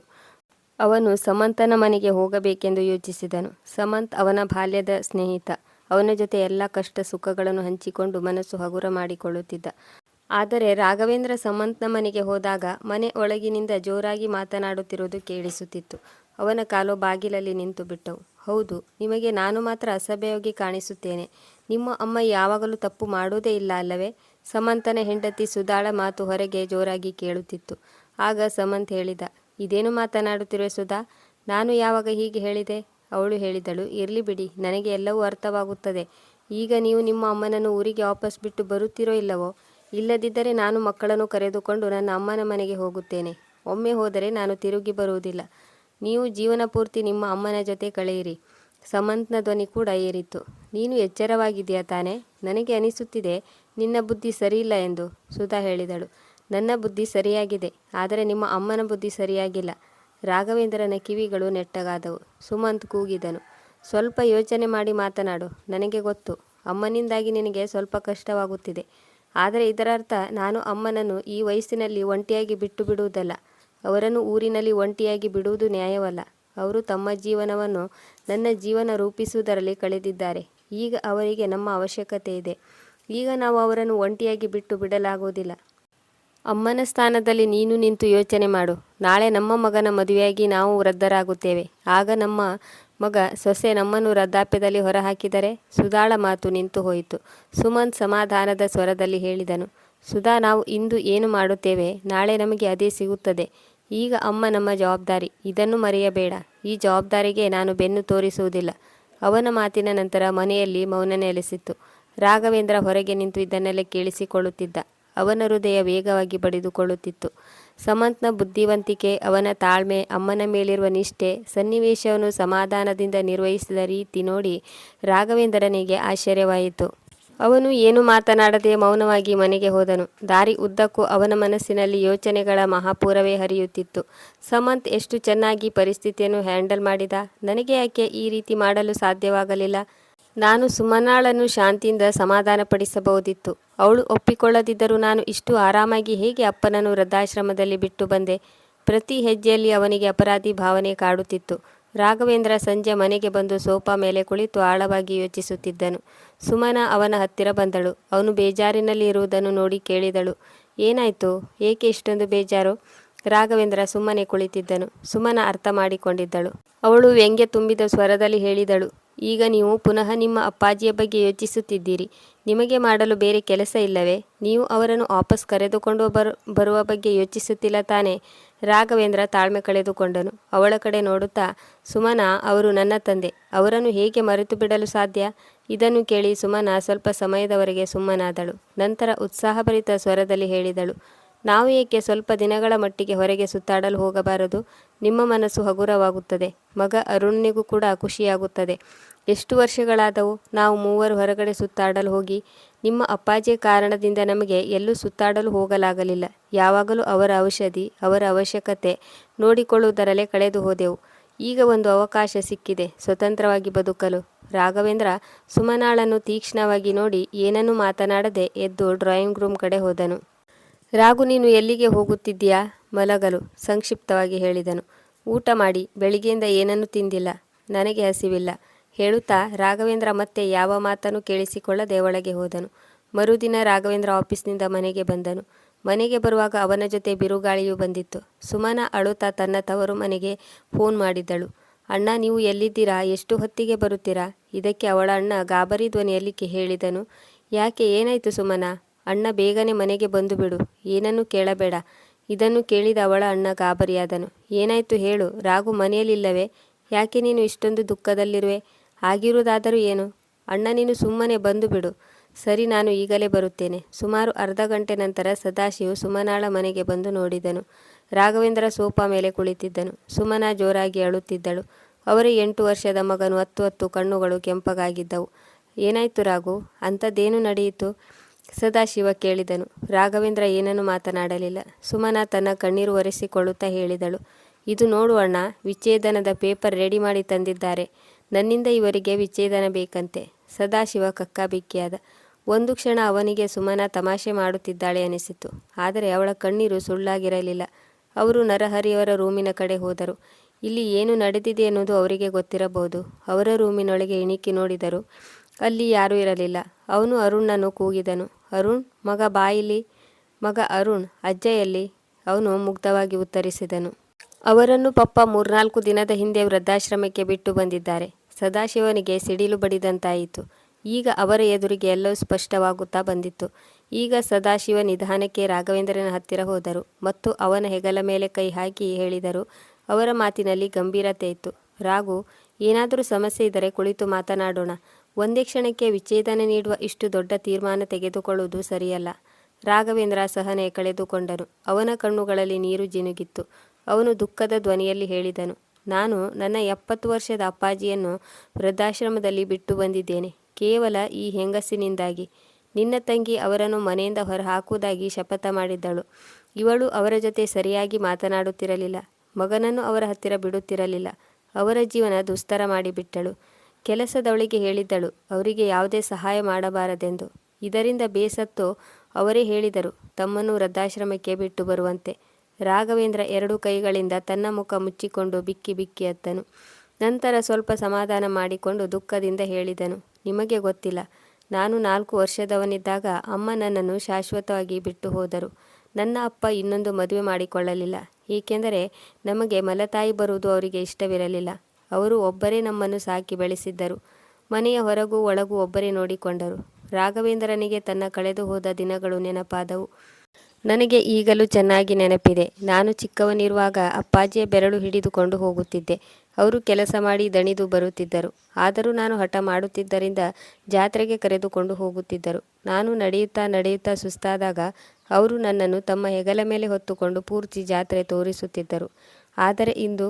ಅವನು ಸಮಂತನ ಮನೆಗೆ ಹೋಗಬೇಕೆಂದು ಯೋಚಿಸಿದನು. ಸಮಂತ್ ಅವನ ಬಾಲ್ಯದ ಸ್ನೇಹಿತ. ಅವನ ಜೊತೆ ಎಲ್ಲ ಕಷ್ಟ ಸುಖಗಳನ್ನು ಹಂಚಿಕೊಂಡು ಮನಸ್ಸು ಹಗುರ ಮಾಡಿಕೊಳ್ಳುತ್ತಿದ್ದ. ಆದರೆ ರಾಘವೇಂದ್ರ ಸಮಂತ್ನ ಮನೆಗೆ ಹೋದಾಗ ಮನೆ ಒಳಗಿನಿಂದ ಜೋರಾಗಿ ಮಾತನಾಡುತ್ತಿರುವುದು ಕೇಳಿಸುತ್ತಿತ್ತು. ಅವನ ಕಾಲು ಬಾಗಿಲಲ್ಲಿ ನಿಂತು ಬಿಟ್ಟವು. ಹೌದು, ನಿಮಗೆ ನಾನು ಮಾತ್ರ ಅಸಭ್ಯವಾಗಿ ಕಾಣಿಸುತ್ತೇನೆ. ನಿಮ್ಮ ಅಮ್ಮ ಯಾವಾಗಲೂ ತಪ್ಪು ಮಾಡುವುದೇ ಇಲ್ಲ ಅಲ್ಲವೇ? ಸಮಂತನ ಹೆಂಡತಿ ಸುಧಾಳ ಮಾತು ಹೊರಗೆ ಜೋರಾಗಿ ಕೇಳುತ್ತಿತ್ತು. ಆಗ ಸಮಂತ್ ಹೇಳಿದ, ಇದೇನು ಮಾತನಾಡುತ್ತಿರುವೆ ಸುಧಾ? ನಾನು ಯಾವಾಗ ಹೀಗೆ ಹೇಳಿದೆ? ಅವಳು ಹೇಳಿದಳು, ಇರಲಿ ಬಿಡಿ, ನನಗೆ ಎಲ್ಲವೂ ಅರ್ಥವಾಗುತ್ತದೆ. ಈಗ ನೀವು ನಿಮ್ಮ ಅಮ್ಮನನ್ನು ಊರಿಗೆ ವಾಪಸ್ ಬಿಟ್ಟು ಬರುತ್ತೀರೋ ಇಲ್ಲವೋ? ಇಲ್ಲದಿದ್ದರೆ ನಾನು ಮಕ್ಕಳನ್ನು ಕರೆದುಕೊಂಡು ನನ್ನ ಅಮ್ಮನ ಮನೆಗೆ ಹೋಗುತ್ತೇನೆ. ಒಮ್ಮೆ ಹೋದರೆ ನಾನು ತಿರುಗಿ ಬರುವುದಿಲ್ಲ. ನೀವು ಜೀವನ ಪೂರ್ತಿ ನಿಮ್ಮ ಅಮ್ಮನ ಜೊತೆ ಕಳೆಯಿರಿ. ಸಮಂತ್ನ ಧ್ವನಿ ಕೂಡ ಏರಿತು. ನೀನು ಎಚ್ಚರವಾಗಿದೆಯಾ ತಾನೇ? ನನಗೆ ಅನಿಸುತ್ತಿದೆ ನಿನ್ನ ಬುದ್ಧಿ ಸರಿಯಿಲ್ಲ ಎಂದು. ಸುಧಾ ಹೇಳಿದಳು. ನನ್ನ ಬುದ್ಧಿ ಸರಿಯಾಗಿದೆ, ಆದರೆ ನಿಮ್ಮ ಅಮ್ಮನ ಬುದ್ಧಿ ಸರಿಯಾಗಿಲ್ಲ. ರಾಘವೇಂದ್ರನ ಕಿವಿಗಳು ನೆಟ್ಟಗಾದವು. ಸುಮಂತ್ ಕೂಗಿದನು, ಸ್ವಲ್ಪ ಯೋಚನೆ ಮಾಡಿ ಮಾತನಾಡು. ನನಗೆ ಗೊತ್ತು, ಅಮ್ಮನಿಂದಾಗಿ ನಿನಗೆ ಸ್ವಲ್ಪ ಕಷ್ಟವಾಗುತ್ತಿದೆ. ಆದರೆ ಇದರರ್ಥ ನಾನು ಅಮ್ಮನನ್ನು ಈ ವಯಸ್ಸಿನಲ್ಲಿ ಒಂಟಿಯಾಗಿ ಬಿಟ್ಟು ಬಿಡುವುದಲ್ಲ. ಅವರನ್ನು ಊರಿನಲ್ಲಿ ಒಂಟಿಯಾಗಿ ಬಿಡುವುದು ನ್ಯಾಯವಲ್ಲ. ಅವರು ತಮ್ಮ ಜೀವನವನ್ನು ನನ್ನ ಜೀವನ ರೂಪಿಸುವುದರಲ್ಲಿ ಕಳೆದಿದ್ದಾರೆ. ಈಗ ಅವರಿಗೆ ನಮ್ಮ ಅವಶ್ಯಕತೆ ಇದೆ. ಈಗ ನಾವು ಅವರನ್ನು ಒಂಟಿಯಾಗಿ ಬಿಟ್ಟು ಬಿಡಲಾಗುವುದಿಲ್ಲ. ಅಮ್ಮನ ಸ್ಥಾನದಲ್ಲಿ ನೀನು ನಿಂತು ಯೋಚನೆ ಮಾಡು. ನಾಳೆ ನಮ್ಮ ಮಗನ ಮದುವೆಯಾಗಿ ನಾವು ವೃದ್ಧರಾಗುತ್ತೇವೆ. ಆಗ ನಮ್ಮ ಮಗ ಸೊಸೆ ನಮ್ಮನ್ನು ವೃದ್ಧಾಪ್ಯದಲ್ಲಿ ಹೊರಹಾಕಿದರೆ? ಸುಧಾಳ ಮಾತು ನಿಂತು ಹೋಯಿತು. ಸುಮಂತ್ ಸಮಾಧಾನದ ಸ್ವರದಲ್ಲಿ ಹೇಳಿದನು, ಸುಧಾ, ನಾವು ಇಂದು ಏನು ಮಾಡುತ್ತೇವೆ ನಾಳೆ ನಮಗೆ ಅದೇ ಸಿಗುತ್ತದೆ. ಈಗ ಅಮ್ಮ ನಮ್ಮ ಜವಾಬ್ದಾರಿ, ಇದನ್ನು ಮರೆಯಬೇಡ. ಈ ಜವಾಬ್ದಾರಿಗೆ ನಾನು ಬೆನ್ನು ತೋರಿಸುವುದಿಲ್ಲ. ಅವನ ಮಾತಿನ ನಂತರ ಮನೆಯಲ್ಲಿ ಮೌನ ನೆಲೆಸಿತ್ತು. ರಾಘವೇಂದ್ರ ಹೊರಗೆ ನಿಂತು ಇದನ್ನೆಲ್ಲ ಕೇಳಿಸಿಕೊಳ್ಳುತ್ತಿದ್ದ. ಅವನ ಹೃದಯ ವೇಗವಾಗಿ ಬಡಿದುಕೊಳ್ಳುತ್ತಿತ್ತು. ಸಮಂತ್ನ ಬುದ್ಧಿವಂತಿಕೆ, ಅವನ ತಾಳ್ಮೆ, ಅಮ್ಮನ ಮೇಲಿರುವ ನಿಷ್ಠೆ, ಸನ್ನಿವೇಶವನ್ನು ಸಮಾಧಾನದಿಂದ ನಿರ್ವಹಿಸಿದ ರೀತಿ ನೋಡಿ ರಾಘವೇಂದ್ರನಿಗೆ ಆಶ್ಚರ್ಯವಾಯಿತು. ಅವನು ಏನು ಮಾತನಾಡದೆ ಮೌನವಾಗಿ ಮನೆಗೆ ಹೋದನು. ದಾರಿ ಉದ್ದಕ್ಕೂ ಅವನ ಮನಸ್ಸಿನಲ್ಲಿ ಯೋಚನೆಗಳ ಮಹಾಪೂರವೇ ಹರಿಯುತ್ತಿತ್ತು. ಸಮಂತ್ ಎಷ್ಟು ಚೆನ್ನಾಗಿ ಪರಿಸ್ಥಿತಿಯನ್ನು ಹ್ಯಾಂಡಲ್ ಮಾಡಿದ. ನನಗೆ ಯಾಕೆ ಈ ರೀತಿ ಮಾಡಲು ಸಾಧ್ಯವಾಗಲಿಲ್ಲ? ನಾನು ಸುಮನಾಳನ್ನು ಶಾಂತಿಯಿಂದ ಸಮಾಧಾನಪಡಿಸಬಹುದಿತ್ತು. ಅವಳು ಒಪ್ಪಿಕೊಳ್ಳದಿದ್ದರೂ ನಾನು ಇಷ್ಟು ಆರಾಮಾಗಿ ಹೇಗೆ ಅಪ್ಪನನ್ನು ವೃದ್ಧಾಶ್ರಮದಲ್ಲಿ ಬಿಟ್ಟು ಬಂದೆ? ಪ್ರತಿ ಹೆಜ್ಜೆಯಲ್ಲಿ ಅವನಿಗೆ ಅಪರಾಧಿ ಭಾವನೆ ಕಾಡುತ್ತಿತ್ತು. ರಾಘವೇಂದ್ರ ಸಂಜೆ ಮನೆಗೆ ಬಂದು ಸೋಫಾ ಮೇಲೆ ಕುಳಿತು ಆಳವಾಗಿ ಯೋಚಿಸುತ್ತಿದ್ದನು. ಸುಮನ ಅವನ ಹತ್ತಿರ ಬಂದಳು. ಅವನು ಬೇಜಾರಿನಲ್ಲಿ ಇರುವುದನ್ನು ನೋಡಿ ಕೇಳಿದಳು, ಏನಾಯ್ತು? ಏಕೆ ಇಷ್ಟೊಂದು ಬೇಜಾರು? ರಾಘವೇಂದ್ರ ಸುಮ್ಮನೆ ಕುಳಿತಿದ್ದನು. ಸುಮನ ಅರ್ಥ ಮಾಡಿಕೊಂಡಿದ್ದಳು. ಅವಳು ವ್ಯಂಗ್ಯ ತುಂಬಿದ ಸ್ವರದಲ್ಲಿ ಹೇಳಿದಳು, ಈಗ ನೀವು ಪುನಃ ನಿಮ್ಮ ಅಪ್ಪಾಜಿಯ ಬಗ್ಗೆ ಯೋಚಿಸುತ್ತಿದ್ದೀರಿ. ನಿಮಗೆ ಮಾಡಲು ಬೇರೆ ಕೆಲಸ ಇಲ್ಲವೇ? ನೀವು ಅವರನ್ನು ವಾಪಸ್ ಕರೆದುಕೊಂಡು ಬರುವ ಬಗ್ಗೆ ಯೋಚಿಸುತ್ತಿಲ್ಲ ತಾನೇ? ರಾಘವೇಂದ್ರ ತಾಳ್ಮೆ ಕಳೆದುಕೊಂಡನು. ಅವಳ ಕಡೆ ನೋಡುತ್ತಾ, ಸುಮನ, ಅವರು ನನ್ನ ತಂದೆ. ಅವರನ್ನು ಹೇಗೆ ಮರೆತು ಬಿಡಲು ಸಾಧ್ಯ? ಇದನ್ನು ಕೇಳಿ ಸುಮನ ಸ್ವಲ್ಪ ಸಮಯದವರೆಗೆ ಸುಮ್ಮನಾದಳು. ನಂತರ ಉತ್ಸಾಹಭರಿತ ಸ್ವರದಲ್ಲಿ ಹೇಳಿದಳು, ನಾವು ಏಕೆ ಸ್ವಲ್ಪ ದಿನಗಳ ಮಟ್ಟಿಗೆ ಹೊರಗೆ ಸುತ್ತಾಡಲು ಹೋಗಬಾರದು? ನಿಮ್ಮ ಮನಸ್ಸು ಹಗುರವಾಗುತ್ತದೆ. ಮಗ ಅರುಣ್ನಿಗೂ ಕೂಡ ಖುಷಿಯಾಗುತ್ತದೆ. ಎಷ್ಟು ವರ್ಷಗಳಾದವು ನಾವು ಮೂವರು ಹೊರಗಡೆ ಸುತ್ತಾಡಲು ಹೋಗಿ. ನಿಮ್ಮ ಅಪ್ಪಾಜಿಯ ಕಾರಣದಿಂದ ನಮಗೆ ಎಲ್ಲೂ ಸುತ್ತಾಡಲು ಹೋಗಲಾಗಲಿಲ್ಲ. ಯಾವಾಗಲೂ ಅವರ ಔಷಧಿ, ಅವರ ಅವಶ್ಯಕತೆ ನೋಡಿಕೊಳ್ಳುವುದರಲ್ಲೇ ಕಳೆದು ಹೋದೆವು. ಈಗ ಒಂದು ಅವಕಾಶ ಸಿಕ್ಕಿದೆ ಸ್ವತಂತ್ರವಾಗಿ ಬದುಕಲು. ರಾಘವೇಂದ್ರ ಸುಮನಾಳನ್ನು ತೀಕ್ಷ್ಣವಾಗಿ ನೋಡಿ ಏನನ್ನೂ ಮಾತನಾಡದೆ ಎದ್ದು ಡ್ರಾಯಿಂಗ್ ರೂಮ್ ಕಡೆ ಹೋದನು. ರಾಘು, ನೀನು ಎಲ್ಲಿಗೆ ಹೋಗುತ್ತಿದ್ದೀಯಾ? ಮಲಗಲು, ಸಂಕ್ಷಿಪ್ತವಾಗಿ ಹೇಳಿದನು. ಊಟ ಮಾಡಿ. ಬೆಳಿಗ್ಗೆಯಿಂದ ಏನನ್ನೂ ತಿಂದಿಲ್ಲ. ನನಗೆ ಹಸಿವಿಲ್ಲ, ಹೇಳುತ್ತಾ ರಾಘವೇಂದ್ರ ಮತ್ತೆ ಯಾವ ಮಾತನ್ನು ಕೇಳಿಸಿಕೊಳ್ಳದೆ ಒಳಗೆ ಹೋದನು. ಮರುದಿನ ರಾಘವೇಂದ್ರ ಆಫೀಸ್ನಿಂದ ಮನೆಗೆ ಬಂದನು. ಮನೆಗೆ ಬರುವಾಗ ಅವನ ಜೊತೆ ಬಿರುಗಾಳಿಯೂ ಬಂದಿತ್ತು. ಸುಮನ ಅಳುತ್ತಾ ತನ್ನ ತವರು ಮನೆಗೆ ಫೋನ್ ಮಾಡಿದ್ದಳು. ಅಣ್ಣ, ನೀವು ಎಲ್ಲಿದ್ದೀರಾ? ಎಷ್ಟು ಹೊತ್ತಿಗೆ ಬರುತ್ತೀರಾ? ಇದಕ್ಕೆ ಅವಳ ಅಣ್ಣ ಗಾಬರಿ ಧ್ವನಿಯಲ್ಲಿ ಹೇಳಿದನು, ಯಾಕೆ, ಏನಾಯಿತು ಸುಮನ? ಅಣ್ಣ, ಬೇಗನೆ ಮನೆಗೆ ಬಂದು ಬಿಡು, ಏನನ್ನೂ ಕೇಳಬೇಡ. ಇದನ್ನು ಕೇಳಿದ ಅವಳ ಅಣ್ಣ ಗಾಬರಿಯಾದನು. ಏನಾಯಿತು ಹೇಳು, ರಾಘು ಮನೆಯಲ್ಲಿಲ್ಲವೇ? ಯಾಕೆ ನೀನು ಇಷ್ಟೊಂದು ದುಃಖದಲ್ಲಿರುವೆ? ಆಗಿರುವುದಾದರೂ ಏನು? ಅಣ್ಣ, ನೀನು ಸುಮ್ಮನೆ ಬಂದು ಬಿಡು. ಸರಿ, ನಾನು ಈಗಲೇ ಬರುತ್ತೇನೆ. ಸುಮಾರು ಅರ್ಧ ಗಂಟೆ ನಂತರ ಸದಾಶಿವ್ ಸುಮನಾಳ ಮನೆಗೆ ಬಂದು ನೋಡಿದನು. ರಾಘವೇಂದ್ರ ಸೋಫಾ ಮೇಲೆ ಕುಳಿತಿದ್ದನು. ಸುಮನ ಜೋರಾಗಿ ಅಳುತ್ತಿದ್ದಳು. ಅವರ 8 ವರ್ಷದ ಮಗನು ಹತ್ತು ಕಣ್ಣುಗಳು ಕೆಂಪಗಾಗಿದ್ದವು. ಏನಾಯ್ತು ರಾಘು? ಅಂಥದ್ದೇನು ನಡೆಯಿತು? ಸದಾಶಿವ ಕೇಳಿದನು. ರಾಘವೇಂದ್ರ ಏನನ್ನೂ ಮಾತನಾಡಲಿಲ್ಲ. ಸುಮನ ತನ್ನ ಕಣ್ಣೀರು ಒರೆಸಿಕೊಳ್ಳುತ್ತಾ ಹೇಳಿದಳು, ಇದು ನೋಡು ಅಣ್ಣ, ವಿಚ್ಛೇದನದ ಪೇಪರ್ ರೆಡಿ ಮಾಡಿ ತಂದಿದ್ದಾರೆ. ನನ್ನಿಂದ ಇವರಿಗೆ ವಿಚ್ಛೇದನ ಬೇಕಂತೆ. ಸದಾಶಿವ ಕಕ್ಕಾಬಿಕ್ಕಿಯಾದ. ಒಂದು ಕ್ಷಣ ಅವನಿಗೆ ಸುಮನ ತಮಾಷೆ ಮಾಡುತ್ತಿದ್ದಾಳೆ ಅನಿಸಿತು. ಆದರೆ ಅವಳ ಕಣ್ಣೀರು ಸುಳ್ಳಾಗಿರಲಿಲ್ಲ. ಅವರು ನರಹರಿಯವರ ರೂಮಿನ ಕಡೆ ಹೋದರು. ಇಲ್ಲಿ ಏನು ನಡೆದಿದೆ ಎನ್ನುವುದು ಅವರಿಗೆ ಗೊತ್ತಿರಬಹುದು. ಅವರ ರೂಮಿನೊಳಗೆ ಇಣಿಕಿ ನೋಡಿದರು. ಅಲ್ಲಿ ಯಾರೂ ಇರಲಿಲ್ಲ. ಅವನು ಅರುಣ್ಣನ್ನು ಕೂಗಿದನು. ಅರುಣ್, ಮಗ ಬಾ ಇಲ್ಲಿ. ಮಗ ಅರುಣ್, ಅಜ್ಜ ಎಲ್ಲಿ? ಅವನು ಮುಗ್ಧವಾಗಿ ಉತ್ತರಿಸಿದನು. ಅವರನ್ನು ಪಪ್ಪ 3-4 ದಿನದ ಹಿಂದೆ ವೃದ್ಧಾಶ್ರಮಕ್ಕೆ ಬಿಟ್ಟು ಬಂದಿದ್ದಾರೆ. ಸದಾಶಿವನಿಗೆ ಸಿಡಿಲು ಬಡಿದಂತಾಯಿತು. ಈಗ ಅವರ ಎದುರಿಗೆ ಎಲ್ಲವೂ ಸ್ಪಷ್ಟವಾಗುತ್ತಾ ಬಂದಿತ್ತು. ಈಗ ಸದಾಶಿವ ನಿಧಾನಕ್ಕೆ ರಾಘವೇಂದ್ರನ ಹತ್ತಿರ ಹೋದರು ಮತ್ತು ಅವನ ಹೆಗಲ ಮೇಲೆ ಕೈ ಹಾಕಿ ಹೇಳಿದರು. ಅವರ ಮಾತಿನಲ್ಲಿ ಗಂಭೀರತೆ ಇತ್ತು. ರಾಘು, ಏನಾದರೂ ಸಮಸ್ಯೆ ಇದ್ದರೆ ಕುಳಿತು ಮಾತನಾಡೋಣ. ಒಂದೇ ಕ್ಷಣಕ್ಕೆ ವಿಚ್ಛೇದನ ನೀಡುವ ಇಷ್ಟು ದೊಡ್ಡ ತೀರ್ಮಾನ ತೆಗೆದುಕೊಳ್ಳುವುದು ಸರಿಯಲ್ಲ. ರಾಘವೇಂದ್ರ ಸಹನೆ ಕಳೆದುಕೊಂಡನು. ಅವನ ಕಣ್ಣುಗಳಲ್ಲಿ ನೀರು ಜಿನುಗಿತ್ತು. ಅವನು ದುಃಖದ ಧ್ವನಿಯಲ್ಲಿ ಹೇಳಿದನು, ನಾನು ನನ್ನ 70 ವರ್ಷದ ಅಪ್ಪಾಜಿಯನ್ನು ವೃದ್ಧಾಶ್ರಮದಲ್ಲಿ ಬಿಟ್ಟು ಬಂದಿದ್ದೇನೆ, ಕೇವಲ ಈ ಹೆಂಗಸಿನಿಂದಾಗಿ. ನಿನ್ನ ತಂಗಿ ಅವರನ್ನು ಮನೆಯಿಂದ ಹೊರಹಾಕುವುದಾಗಿ ಶಪಥ ಮಾಡಿದ್ದಳು. ಇವಳು ಅವರ ಜೊತೆ ಸರಿಯಾಗಿ ಮಾತನಾಡುತ್ತಿರಲಿಲ್ಲ. ಮಗನನ್ನು ಅವರ ಹತ್ತಿರ ಬಿಡುತ್ತಿರಲಿಲ್ಲ. ಅವರ ಜೀವನ ದುಸ್ತರ ಮಾಡಿಬಿಟ್ಟಳು. ಕೆಲಸದವಳಿಗೆ ಹೇಳಿದ್ದಳು ಅವರಿಗೆ ಯಾವುದೇ ಸಹಾಯ ಮಾಡಬಾರದೆಂದು. ಇದರಿಂದ ಬೇಸತ್ತು ಅವರೇ ಹೇಳಿದರು ತಮ್ಮನ್ನು ವೃದ್ಧಾಶ್ರಮಕ್ಕೆ ಬಿಟ್ಟು ಬರುವಂತೆ. ರಾಘವೇಂದ್ರ 2 ಕೈಗಳಿಂದ ತನ್ನ ಮುಖ ಮುಚ್ಚಿಕೊಂಡು ಬಿಕ್ಕಿ ಬಿಕ್ಕಿ ಅತ್ತನು. ನಂತರ ಸ್ವಲ್ಪ ಸಮಾಧಾನ ಮಾಡಿಕೊಂಡು ದುಃಖದಿಂದ ಹೇಳಿದನು, ನಿಮಗೆ ಗೊತ್ತಿಲ್ಲ, ನಾನು 4 ವರ್ಷದವನಿದ್ದಾಗ ಅಮ್ಮ ನನ್ನನ್ನು ಶಾಶ್ವತವಾಗಿ ಬಿಟ್ಟು ಹೋದರು. ನನ್ನ ಅಪ್ಪ ಇನ್ನೊಂದು ಮದುವೆ ಮಾಡಿಕೊಳ್ಳಲಿಲ್ಲ, ಏಕೆಂದರೆ ನಮಗೆ ಮಲತಾಯಿ ಬರುವುದು ಅವರಿಗೆ ಇಷ್ಟವಿರಲಿಲ್ಲ. ಅವರು ಒಬ್ಬರೇ ನಮ್ಮನ್ನು ಸಾಕಿ ಬೆಳೆಸಿದ್ದರು. ಮನೆಯ ಹೊರಗೂ ಒಳಗೂ ಒಬ್ಬರೇ ನೋಡಿಕೊಂಡರು. ರಾಘವೇಂದ್ರನಿಗೆ ತನ್ನ ಕಳೆದು ಹೋದ ದಿನಗಳು ನೆನಪಾದವು. ನನಗೆ ಈಗಲೂ ಚೆನ್ನಾಗಿ ನೆನಪಿದೆ. ನಾನು ಚಿಕ್ಕವನಿರುವಾಗ ಅಪ್ಪಾಜಿಯ ಬೆರಳು ಹಿಡಿದುಕೊಂಡು ಹೋಗುತ್ತಿದ್ದೆ. ಅವರು ಕೆಲಸ ಮಾಡಿ ದಣಿದು ಬರುತ್ತಿದ್ದರು. ಆದರೂ ನಾನು ಹಠ ಮಾಡುತ್ತಿದ್ದರಿಂದ ಜಾತ್ರೆಗೆ ಕರೆದುಕೊಂಡು ಹೋಗುತ್ತಿದ್ದರು. ನಾನು ನಡೆಯುತ್ತಾ ನಡೆಯುತ್ತಾ ಸುಸ್ತಾದಾಗ ಅವರು ನನ್ನನ್ನು ತಮ್ಮ ಹೆಗಲ ಮೇಲೆ ಹೊತ್ತುಕೊಂಡು ಪೂರ್ತಿ ಜಾತ್ರೆ ತೋರಿಸುತ್ತಿದ್ದರು. ಆದರೆ ಇಂದು,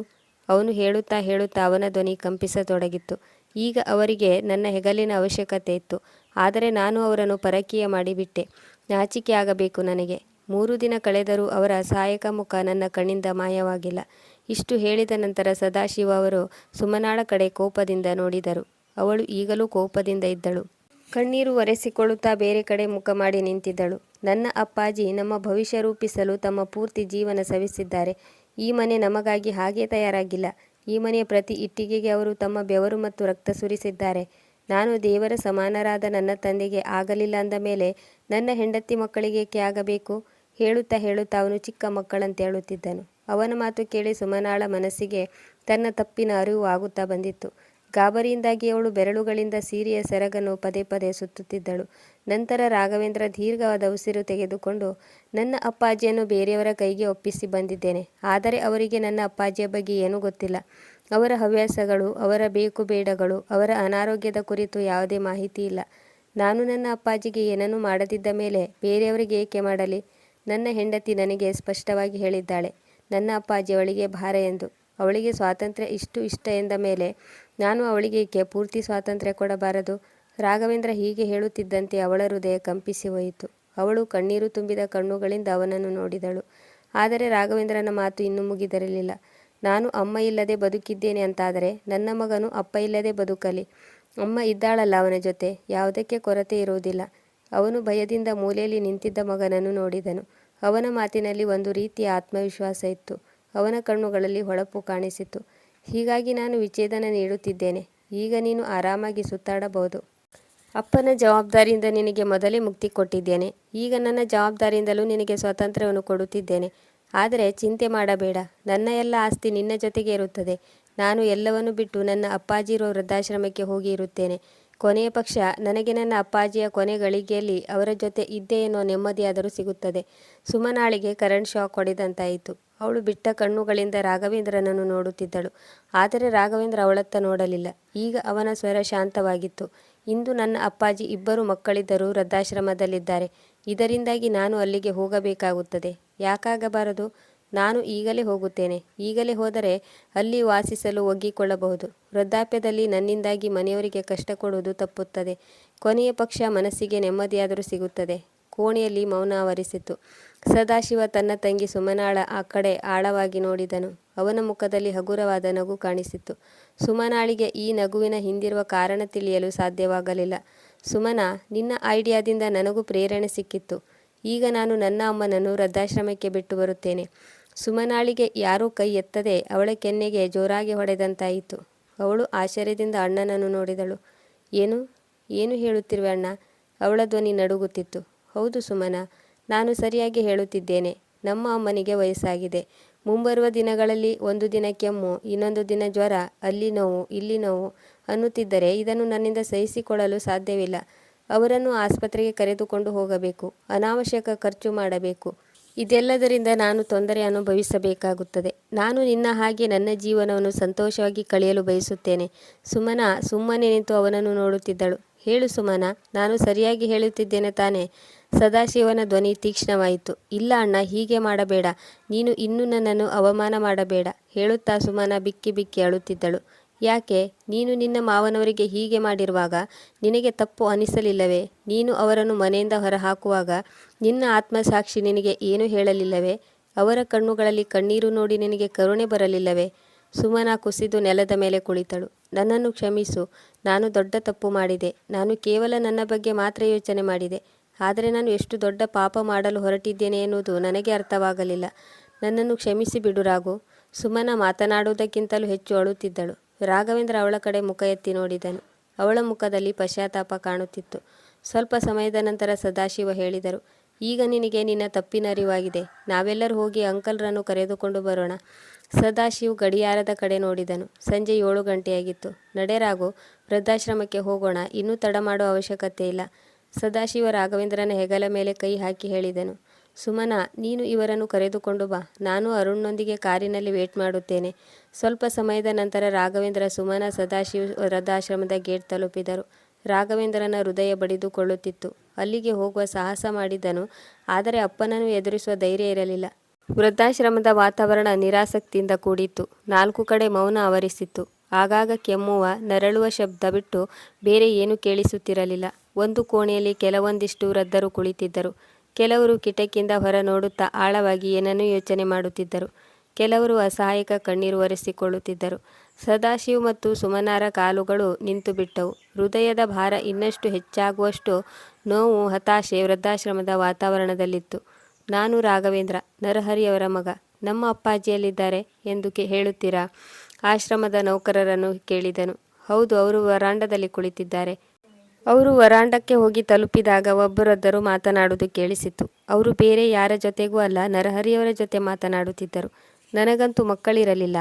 ಅವನು ಹೇಳುತ್ತಾ ಹೇಳುತ್ತಾ ಅವನ ಧ್ವನಿ ಕಂಪಿಸತೊಡಗಿತ್ತು. ಈಗ ಅವರಿಗೆ ನನ್ನ ಹೆಗಲಿನ ಅವಶ್ಯಕತೆ ಇತ್ತು. ಆದರೆ ನಾನು ಅವರನ್ನು ಪರಕೀಯ ಮಾಡಿಬಿಟ್ಟೆ. ನಾಚಿಕೆ ಆಗಬೇಕು ನನಗೆ. 3 ದಿನ ಕಳೆದರೂ ಅವರ ಸಹಾಯಕ ಮುಖ ನನ್ನ ಕಣ್ಣಿಂದ ಮಾಯವಾಗಿಲ್ಲ. ಇಷ್ಟು ಹೇಳಿದ ನಂತರ ಸದಾಶಿವ ಅವರು ಸುಮನಾಳ ಕಡೆ ಕೋಪದಿಂದ ನೋಡಿದರು. ಅವಳು ಈಗಲೂ ಕೋಪದಿಂದ ಇದ್ದಳು. ಕಣ್ಣೀರು ಒರೆಸಿಕೊಳ್ಳುತ್ತಾ ಬೇರೆ ಕಡೆ ಮುಖ ಮಾಡಿ ನಿಂತಿದ್ದಳು. ನನ್ನ ಅಪ್ಪಾಜಿ ನಮ್ಮ ಭವಿಷ್ಯ ರೂಪಿಸಲು ತಮ್ಮ ಪೂರ್ತಿ ಜೀವನ ಸವಿಸಿದ್ದಾರೆ. ಈ ಮನೆ ನಮಗಾಗಿ ಹಾಗೇ ತಯಾರಾಗಿಲ್ಲ. ಈ ಮನೆಯ ಪ್ರತಿ ಇಟ್ಟಿಗೆಗೆ ಅವರು ತಮ್ಮ ಬೆವರು ಮತ್ತು ರಕ್ತ ಸುರಿಸಿದ್ದಾರೆ. ನಾನು ದೇವರ ಸಮಾನರಾದ ನನ್ನ ತಂದೆಗೆ ಆಗಲಿಲ್ಲ ಅಂದ ಮೇಲೆ ನನ್ನ ಹೆಂಡತಿ ಮಕ್ಕಳಿಗೇಕೆ ಆಗಬೇಕು? ಹೇಳುತ್ತಾ ಹೇಳುತ್ತಾ ಅವನು ಚಿಕ್ಕ ಮಕ್ಕಳಂತೆ ಅಳುತ್ತಿದ್ದನು. ಅವನ ಮಾತು ಕೇಳಿ ಸುಮನಾಳ ಮನಸ್ಸಿಗೆ ತನ್ನ ತಪ್ಪಿನ ಅರಿವು ಆಗುತ್ತಾ ಬಂದಿತ್ತು. ಗಾಬರಿಯಿಂದಾಗಿ ಅವಳು ಬೆರಳುಗಳಿಂದ ಸೀರೆಯ ಸೆರಗನ್ನು ಪದೇ ಪದೇ ಸುತ್ತುತ್ತಿದ್ದಳು. ನಂತರ ರಾಘವೇಂದ್ರ ದೀರ್ಘವಾದ ಉಸಿರು ತೆಗೆದುಕೊಂಡು, ನನ್ನ ಅಪ್ಪಾಜಿಯನ್ನು ಬೇರೆಯವರ ಕೈಗೆ ಒಪ್ಪಿಸಿ ಬಂದಿದ್ದೇನೆ. ಆದರೆ ಅವರಿಗೆ ನನ್ನ ಅಪ್ಪಾಜಿಯ ಬಗ್ಗೆ ಏನೂ ಗೊತ್ತಿಲ್ಲ. ಅವರ ಹವ್ಯಾಸಗಳು, ಅವರ ಬೇಕು ಬೇಡಗಳು, ಅವರ ಅನಾರೋಗ್ಯದ ಕುರಿತು ಯಾವುದೇ ಮಾಹಿತಿ ಇಲ್ಲ. ನಾನು ನನ್ನ ಅಪ್ಪಾಜಿಗೆ ಏನನ್ನೂ ಮಾಡದಿದ್ದ ಮೇಲೆ ಬೇರೆಯವರಿಗೆ ಏಕೆ ಮಾಡಲಿ? ನನ್ನ ಹೆಂಡತಿ ನನಗೆ ಸ್ಪಷ್ಟವಾಗಿ ಹೇಳಿದ್ದಾಳೆ, ನನ್ನ ಅಪ್ಪಾಜಿ ಅವಳಿಗೆ ಭಾರ ಎಂದು. ಅವಳಿಗೆ ಸ್ವಾತಂತ್ರ್ಯ ಇಷ್ಟ ಎಂದ ಮೇಲೆ ನಾನು ಅವಳಿಗೆ ಏಕೆ ಪೂರ್ತಿ ಸ್ವಾತಂತ್ರ್ಯ ಕೊಡಬಾರದು? ರಾಘವೇಂದ್ರ ಹೀಗೆ ಹೇಳುತ್ತಿದ್ದಂತೆ ಅವಳ ಹೃದಯ ಕಂಪಿಸಿ ಹೋಯಿತು. ಅವಳು ಕಣ್ಣೀರು ತುಂಬಿದ ಕಣ್ಣುಗಳಿಂದ ಅವನನ್ನು ನೋಡಿದಳು. ಆದರೆ ರಾಘವೇಂದ್ರನ ಮಾತು ಇನ್ನೂ ಮುಗಿದಿರಲಿಲ್ಲ. ನಾನು ಅಮ್ಮ ಇಲ್ಲದೆ ಬದುಕಿದ್ದೇನೆ ಅಂತಾದರೆ ನನ್ನ ಮಗನು ಅಪ್ಪ ಇಲ್ಲದೆ ಬದುಕಲಿ. ಅಮ್ಮ ಇದ್ದಾಳಲ್ಲ ಅವನ ಜೊತೆ, ಯಾವುದಕ್ಕೆ ಕೊರತೆ ಇರುವುದಿಲ್ಲ. ಅವನು ಭಯದಿಂದ ಮೂಲೆಯಲ್ಲಿ ನಿಂತಿದ್ದ ಮಗನನ್ನು ನೋಡಿದನು. ಅವನ ಮಾತಿನಲ್ಲಿ ಒಂದು ರೀತಿಯ ಆತ್ಮವಿಶ್ವಾಸ ಇತ್ತು. ಅವನ ಕಣ್ಣುಗಳಲ್ಲಿ ಹೊಳಪು ಕಾಣಿಸಿತು. ಹೀಗಾಗಿ ನಾನು ವಿಚ್ಛೇದನ ನೀಡುತ್ತಿದ್ದೇನೆ. ಈಗ ನೀನು ಆರಾಮಾಗಿ ಸುತ್ತಾಡಬಹುದು. ಅಪ್ಪನ ಜವಾಬ್ದಾರಿಯಿಂದ ನಿನಗೆ ಮೊದಲೇ ಮುಕ್ತಿ ಕೊಟ್ಟಿದ್ದೇನೆ. ಈಗ ನನ್ನ ಜವಾಬ್ದಾರಿಯಿಂದಲೂ ನಿನಗೆ ಸ್ವಾತಂತ್ರ್ಯವನ್ನು ಕೊಡುತ್ತಿದ್ದೇನೆ. ಆದರೆ ಚಿಂತೆ ಮಾಡಬೇಡ, ನನ್ನ ಎಲ್ಲ ಆಸ್ತಿ ನಿನ್ನ ಜೊತೆಗೆ ಇರುತ್ತದೆ. ನಾನು ಎಲ್ಲವನ್ನು ಬಿಟ್ಟು ನನ್ನ ಅಪ್ಪಾಜಿ ಇರೋ ವೃದ್ಧಾಶ್ರಮಕ್ಕೆ ಹೋಗಿ ಇರುತ್ತೇನೆ. ಕೊನೆಯ ಪಕ್ಷ ನನಗೆ ನನ್ನ ಅಪ್ಪಾಜಿಯ ಕೊನೆ ಗಳಿಗೆಯಲ್ಲಿ ಅವರ ಜೊತೆ ಇದ್ದೇ ಎನ್ನೋ ನೆಮ್ಮದಿಯಾದರೂ ಸಿಗುತ್ತದೆ. ಸುಮನಾಳಿಗೆ ಕರೆಂಟ್ ಶಾಕ್ ಹೊಡೆದಂತಾಯಿತು. ಅವಳು ಬಿಟ್ಟ ಕಣ್ಣುಗಳಿಂದ ರಾಘವೇಂದ್ರನನ್ನು ನೋಡುತ್ತಿದ್ದಳು. ಆದರೆ ರಾಘವೇಂದ್ರ ಅವಳತ್ತ ನೋಡಲಿಲ್ಲ. ಈಗ ಅವನ ಸ್ವರ ಶಾಂತವಾಗಿತ್ತು. ಇಂದು ನನ್ನ ಅಪ್ಪಾಜಿ ಇಬ್ಬರು ಮಕ್ಕಳಿದ್ದರೂ ವೃದ್ಧಾಶ್ರಮದಲ್ಲಿದ್ದಾರೆ. ಇದರಿಂದಾಗಿ ನಾನು ಅಲ್ಲಿಗೆ ಹೋಗಬೇಕಾಗುತ್ತದೆ. ಯಾಕಾಗಬಾರದು? ನಾನು ಈಗಲೇ ಹೋಗುತ್ತೇನೆ. ಈಗಲೇ ಹೋದರೆ ಅಲ್ಲಿ ವಾಸಿಸಲು ಒಗ್ಗಿಕೊಳ್ಳಬಹುದು. ವೃದ್ಧಾಪ್ಯದಲ್ಲಿ ನನ್ನಿಂದಾಗಿ ಮನೆಯವರಿಗೆ ಕಷ್ಟ ಕೊಡುವುದು ತಪ್ಪುತ್ತದೆ. ಕೊನೆಯ ಪಕ್ಷ ಮನಸ್ಸಿಗೆ ನೆಮ್ಮದಿಯಾದರೂ ಸಿಗುತ್ತದೆ. ಕೋಣೆಯಲ್ಲಿ ಮೌನ ಆವರಿಸಿತು. ಸದಾಶಿವ ತನ್ನ ತಂಗಿ ಸುಮನಾಳ ಆ ಕಡೆ ಆಳವಾಗಿ ನೋಡಿದನು. ಅವನ ಮುಖದಲ್ಲಿ ಹಗುರವಾದ ನಗು ಕಾಣಿಸಿತು. ಸುಮನಾಳಿಗೆ ಈ ನಗುವಿನ ಹಿಂದಿರುವ ಕಾರಣ ತಿಳಿಯಲು ಸಾಧ್ಯವಾಗಲಿಲ್ಲ. ಸುಮನಾ, ನಿನ್ನ ಐಡಿಯಾದಿಂದ ನನಗೂ ಪ್ರೇರಣೆ ಸಿಕ್ಕಿತ್ತು. ಈಗ ನಾನು ನನ್ನ ಅಮ್ಮನನ್ನು ವೃದ್ಧಾಶ್ರಮಕ್ಕೆ ಬಿಟ್ಟು ಬರುತ್ತೇನೆ. ಸುಮನಾಳಿಗೆ ಯಾರೂ ಕೈ ಎತ್ತದೆ ಅವಳ ಕೆನ್ನೆಗೆ ಜೋರಾಗಿ ಹೊಡೆದಂತಾಯಿತು. ಅವಳು ಆಶ್ಚರ್ಯದಿಂದ ಅಣ್ಣನನ್ನು ನೋಡಿದಳು. ಏನು ಏನು ಹೇಳುತ್ತಿರುವೆ ಅಣ್ಣ? ಅವಳ ಧ್ವನಿ ನಡುಗುತ್ತಿತ್ತು. ಹೌದು ಸುಮನಾ, ನಾನು ಸರಿಯಾಗಿ ಹೇಳುತ್ತಿದ್ದೇನೆ. ನಮ್ಮ ಅಮ್ಮನಿಗೆ ವಯಸ್ಸಾಗಿದೆ. ಮುಂಬರುವ ದಿನಗಳಲ್ಲಿ ಒಂದು ದಿನ ಕೆಮ್ಮು, ಇನ್ನೊಂದು ದಿನ ಜ್ವರ, ಅಲ್ಲಿ ನೋವು ಇಲ್ಲಿ ನೋವು ಅನ್ನುತ್ತಿದ್ದರೆ ಇದನ್ನು ನನ್ನಿಂದ ಸಹಿಸಿಕೊಳ್ಳಲು ಸಾಧ್ಯವಿಲ್ಲ. ಅವರನ್ನು ಆಸ್ಪತ್ರೆಗೆ ಕರೆದುಕೊಂಡು ಹೋಗಬೇಕು. ಅನಾವಶ್ಯಕ ಖರ್ಚು ಮಾಡಬೇಕು. ಇದೆಲ್ಲದರಿಂದ ನಾನು ತೊಂದರೆ ಅನುಭವಿಸಬೇಕಾಗುತ್ತದೆ. ನಾನು ನಿನ್ನ ಹಾಗೆ ನನ್ನ ಜೀವನವನ್ನು ಸಂತೋಷವಾಗಿ ಕಳೆಯಲು ಬಯಸುತ್ತೇನೆ. ಸುಮನಾ ಸುಮ್ಮನೆ ನಿಂತು ಅವನನ್ನು ನೋಡುತ್ತಿದ್ದಳು. ಹೇಳು ಸುಮನಾ, ನಾನು ಸರಿಯಾಗಿ ಹೇಳುತ್ತಿದ್ದೇನೆ ತಾನೇ? ಸದಾಶಿವನ ಧ್ವನಿ ತೀಕ್ಷ್ಣವಾಯಿತು. ಇಲ್ಲ ಅಣ್ಣ, ಹೀಗೆ ಮಾಡಬೇಡ. ನೀನು ಇನ್ನೂ ನನ್ನನ್ನು ಅವಮಾನ ಮಾಡಬೇಡ. ಹೇಳುತ್ತಾ ಸುಮನಾ ಬಿಕ್ಕಿ ಬಿಕ್ಕಿ ಅಳುತ್ತಿದ್ದಳು. ಯಾಕೆ? ನೀನು ನಿನ್ನ ಮಾವನವರಿಗೆ ಹೀಗೆ ಮಾಡಿರುವಾಗ ನಿನಗೆ ತಪ್ಪು ಅನಿಸಲಿಲ್ಲವೇ? ನೀನು ಅವರನ್ನು ಮನೆಯಿಂದ ಹೊರಹಾಕುವಾಗ ನಿನ್ನ ಆತ್ಮಸಾಕ್ಷಿ ನಿನಗೆ ಏನು ಹೇಳಲಿಲ್ಲವೇ? ಅವರ ಕಣ್ಣುಗಳಲ್ಲಿ ಕಣ್ಣೀರು ನೋಡಿ ನಿನಗೆ ಕರುಣೆ ಬರಲಿಲ್ಲವೇ? ಸುಮನಾ ಕುಸಿದು ನೆಲದ ಮೇಲೆ ಕುಳಿತಳು. ನನ್ನನ್ನು ಕ್ಷಮಿಸು. ನಾನು ದೊಡ್ಡ ತಪ್ಪು ಮಾಡಿದೆ. ನಾನು ಕೇವಲ ನನ್ನ ಬಗ್ಗೆ ಮಾತ್ರ ಯೋಚನೆ ಮಾಡಿದೆ. ಆದರೆ ನಾನು ಎಷ್ಟು ದೊಡ್ಡ ಪಾಪ ಮಾಡಲು ಹೊರಟಿದ್ದೇನೆ ಎನ್ನುವುದು ನನಗೆ ಅರ್ಥವಾಗಲಿಲ್ಲ. ನನ್ನನ್ನು ಕ್ಷಮಿಸಿ ಬಿಡು ರಾಘು. ಸುಮನಾ ಮಾತನಾಡುವುದಕ್ಕಿಂತಲೂ ಹೆಚ್ಚು ಅಳುತ್ತಿದ್ದಳು. ರಾಘವೇಂದ್ರ ಅವಳ ಕಡೆ ಮುಖ ಎತ್ತಿ ನೋಡಿದನು. ಅವಳ ಮುಖದಲ್ಲಿ ಪಶ್ಚಾತ್ತಾಪ ಕಾಣುತ್ತಿತ್ತು. ಸ್ವಲ್ಪ ಸಮಯದ ನಂತರ ಸದಾಶಿವ ಹೇಳಿದರು, ಈಗ ನಿನಗೆ ನಿನ್ನ ತಪ್ಪಿನ ಅರಿವಾಗಿದೆ. ನಾವೆಲ್ಲರೂ ಹೋಗಿ ಅಂಕಲ್ರನ್ನು ಕರೆದುಕೊಂಡು ಬರೋಣ. ಸದಾಶಿವ್ ಗಡಿಯಾರದ ಕಡೆ ನೋಡಿದನು. ಸಂಜೆ 7 ಗಂಟೆಯಾಗಿತ್ತು. ನಡೆ ರಾಘು, ವೃದ್ಧಾಶ್ರಮಕ್ಕೆ ಹೋಗೋಣ. ಇನ್ನೂ ತಡ ಮಾಡುವ ಅವಶ್ಯಕತೆ ಇಲ್ಲ. ಸದಾಶಿವ ರಾಘವೇಂದ್ರನ ಹೆಗಲ ಮೇಲೆ ಕೈ ಹಾಕಿ ಹೇಳಿದನು. ಸುಮನಾ, ನೀನು ಇವರನ್ನು ಕರೆದುಕೊಂಡು ಬಾ. ನಾನು ಅರುಣ್ನೊಂದಿಗೆ ಕಾರಿನಲ್ಲಿ ವೇಟ್ ಮಾಡುತ್ತೇನೆ. ಸ್ವಲ್ಪ ಸಮಯದ ನಂತರ ರಾಘವೇಂದ್ರ, ಸುಮನಾ, ಸದಾಶಿವ್ ವೃದ್ಧಾಶ್ರಮದ ಗೇಟ್ ತಲುಪಿದರು. ರಾಘವೇಂದ್ರನ ಹೃದಯ ಬಡಿದುಕೊಳ್ಳುತ್ತಿತ್ತು. ಅಲ್ಲಿಗೆ ಹೋಗುವ ಸಾಹಸ ಮಾಡಿದನು, ಆದರೆ ಅಪ್ಪನನ್ನು ಎದುರಿಸುವ ಧೈರ್ಯ ಇರಲಿಲ್ಲ. ವೃದ್ಧಾಶ್ರಮದ ವಾತಾವರಣ ನಿರಾಸಕ್ತಿಯಿಂದ ಕೂಡಿತ್ತು. 4 ಕಡೆ ಮೌನ ಆವರಿಸಿತ್ತು. ಆಗಾಗ ಕೆಮ್ಮುವ, ನರಳುವ ಶಬ್ದ ಬಿಟ್ಟು ಬೇರೆ ಏನೂ ಕೇಳಿಸುತ್ತಿರಲಿಲ್ಲ. ಒಂದು ಕೋಣೆಯಲ್ಲಿ ಕೆಲವೊಂದಿಷ್ಟು ವೃದ್ಧರು ಕುಳಿತಿದ್ದರು. ಕೆಲವರು ಕಿಟಕಿಯಿಂದ ಹೊರ ನೋಡುತ್ತಾ ಆಳವಾಗಿ ಏನನ್ನೂ ಯೋಚನೆ ಮಾಡುತ್ತಿದ್ದರು. ಕೆಲವರು ಅಸಹಾಯಕ ಕಣ್ಣೀರು ಒರೆಸಿಕೊಳ್ಳುತ್ತಿದ್ದರು. ಸದಾಶಿವ್ ಮತ್ತು ಸುಮನಾರ ಕಾಲುಗಳು ನಿಂತು ಬಿಟ್ಟವು. ಹೃದಯದ ಭಾರ ಇನ್ನಷ್ಟು ಹೆಚ್ಚಾಗುವಷ್ಟು ನೋವು, ಹತಾಶೆ ವೃದ್ಧಾಶ್ರಮದ ವಾತಾವರಣದಲ್ಲಿತ್ತು. ನಾನು ರಾಘವೇಂದ್ರ, ನರಹರಿಯವರ ಮಗ. ನಮ್ಮ ಅಪ್ಪಾಜಿಯಲ್ಲಿದ್ದಾರೆ ಎಂದು ಹೇಳುತ್ತೀರಾ? ಆಶ್ರಮದ ನೌಕರರನ್ನು ಕೇಳಿದನು. ಹೌದು, ಅವರು ವರಾಂಡದಲ್ಲಿ ಕುಳಿತಿದ್ದಾರೆ. ಅವರು ವರಾಂಡಕ್ಕೆ ಹೋಗಿ ತಲುಪಿದಾಗ ಒಬ್ಬರೊಬ್ಬರು ಮಾತನಾಡುವುದು ಕೇಳಿಸಿತು. ಅವರು ಬೇರೆ ಯಾರ ಜೊತೆಗೂ ಅಲ್ಲ, ನರಹರಿಯವರ ಜೊತೆ ಮಾತನಾಡುತ್ತಿದ್ದರು. ನನಗಂತೂ ಮಕ್ಕಳಿರಲಿಲ್ಲ.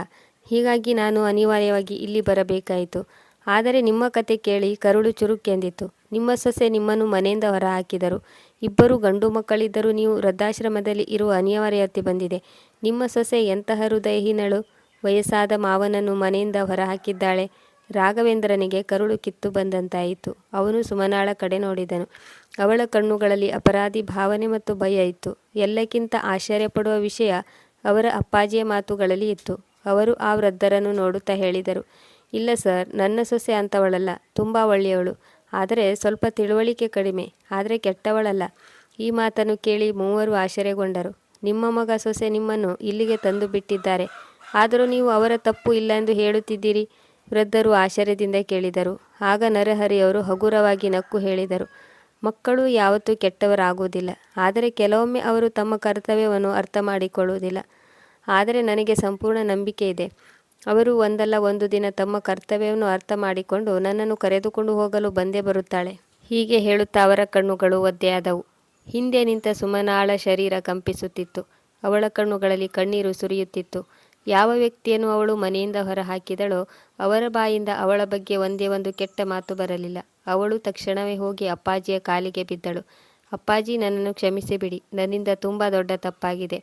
ಹೀಗಾಗಿ ನಾನು ಅನಿವಾರ್ಯವಾಗಿ ಇಲ್ಲಿ ಬರಬೇಕಾಯಿತು. ಆದರೆ ನಿಮ್ಮ ಕತೆ ಕೇಳಿ ಕರುಳು ಚುರುಕೆಂದಿತು. ನಿಮ್ಮ ಸೊಸೆ ನಿಮ್ಮನ್ನು ಮನೆಯಿಂದ ಹೊರ ಹಾಕಿದರು. 2 ಗಂಡು ಮಕ್ಕಳಿದ್ದರೂ ನೀವು ವೃದ್ಧಾಶ್ರಮದಲ್ಲಿ ಇರುವ ಅನಿವಾರ್ಯತೆ ಬಂದಿದೆ. ನಿಮ್ಮ ಸೊಸೆ ಎಂತಹ ಹೃದಯಹೀನಳು! ವಯಸ್ಸಾದ ಮಾವನನ್ನು ಮನೆಯಿಂದ ಹೊರ ಹಾಕಿದ್ದಾಳೆ. ರಾಘವೇಂದ್ರನಿಗೆ ಕರುಳು ಕಿತ್ತು ಬಂದಂತಾಯಿತು. ಅವನು ಸುಮನಾಳ ಕಡೆ ನೋಡಿದನು. ಅವಳ ಕಣ್ಣುಗಳಲ್ಲಿ ಅಪರಾಧಿ ಭಾವನೆ ಮತ್ತು ಭಯ ಇತ್ತು. ಎಲ್ಲಕ್ಕಿಂತ ಆಶ್ಚರ್ಯಪಡುವ ವಿಷಯ ಅವರ ಅಪ್ಪಾಜಿಯ ಮಾತುಗಳಲ್ಲಿ ಇತ್ತು. ಅವರು ಆ ವೃದ್ಧರನ್ನು ನೋಡುತ್ತಾ ಹೇಳಿದರು, ಇಲ್ಲ ಸರ್, ನನ್ನ ಸೊಸೆ ಅಂಥವಳಲ್ಲ. ತುಂಬ ಒಳ್ಳೆಯವಳು. ಆದರೆ ಸ್ವಲ್ಪ ತಿಳುವಳಿಕೆ ಕಡಿಮೆ. ಆದರೆ ಕೆಟ್ಟವಳಲ್ಲ. ಈ ಮಾತನ್ನು ಕೇಳಿ ಮೂವರು ಆಶ್ಚರ್ಯಗೊಂಡರು. ನಿಮ್ಮ ಮಗ ಸೊಸೆ ನಿಮ್ಮನ್ನು ಇಲ್ಲಿಗೆ ತಂದು ಬಿಟ್ಟಿದ್ದಾರೆ. ಆದರೂ ನೀವು ಅವರ ತಪ್ಪು ಇಲ್ಲ ಎಂದು ಹೇಳುತ್ತಿದ್ದೀರಿ? ವೃದ್ಧರು ಆಶ್ಚರ್ಯದಿಂದ ಕೇಳಿದರು. ಆಗ ನರಹರಿಯವರು ಹಗುರವಾಗಿ ನಕ್ಕು ಹೇಳಿದರು, ಮಕ್ಕಳು ಯಾವತ್ತೂ ಕೆಟ್ಟವರಾಗುವುದಿಲ್ಲ. ಆದರೆ ಕೆಲವೊಮ್ಮೆ ಅವರು ತಮ್ಮ ಕರ್ತವ್ಯವನ್ನು ಅರ್ಥ ಮಾಡಿಕೊಳ್ಳುವುದಿಲ್ಲ. ಆದರೆ ನನಗೆ ಸಂಪೂರ್ಣ ನಂಬಿಕೆ ಇದೆ. ಅವರು ಒಂದಲ್ಲ ಒಂದು ದಿನ ತಮ್ಮ ಕರ್ತವ್ಯವನ್ನು ಅರ್ಥ ಮಾಡಿಕೊಂಡು ನನ್ನನ್ನು ಕರೆದುಕೊಂಡು ಹೋಗಲು ಬಂದೇ ಬರುತ್ತಾಳೆ. ಹೀಗೆ ಹೇಳುತ್ತಾ ಅವರ ಕಣ್ಣುಗಳು ಒದ್ದೆಯಾದವು. ಹಿಂದೆ ನಿಂತ ಸುಮನಾಳ ಶರೀರ ಕಂಪಿಸುತ್ತಿತ್ತು. ಅವಳ ಕಣ್ಣುಗಳಲ್ಲಿ ಕಣ್ಣೀರು ಸುರಿಯುತ್ತಿತ್ತು. ಯಾವ ವ್ಯಕ್ತಿಯನ್ನು ಅವಳು ಮನೆಯಿಂದ ಹೊರ ಹಾಕಿದಳೋ ಅವರ ಬಾಯಿಂದ ಅವಳ ಬಗ್ಗೆ ಒಂದೇ ಒಂದು ಕೆಟ್ಟ ಮಾತು ಬರಲಿಲ್ಲ. ಅವಳು ತಕ್ಷಣವೇ ಹೋಗಿ ಅಪ್ಪಾಜಿಯ ಕಾಲಿಗೆ ಬಿದ್ದಳು. ಅಪ್ಪಾಜಿ, ನನ್ನನ್ನು ಕ್ಷಮಿಸಿಬಿಡಿ. ನನ್ನಿಂದ ತುಂಬ ದೊಡ್ಡ ತಪ್ಪಾಗಿದೆ.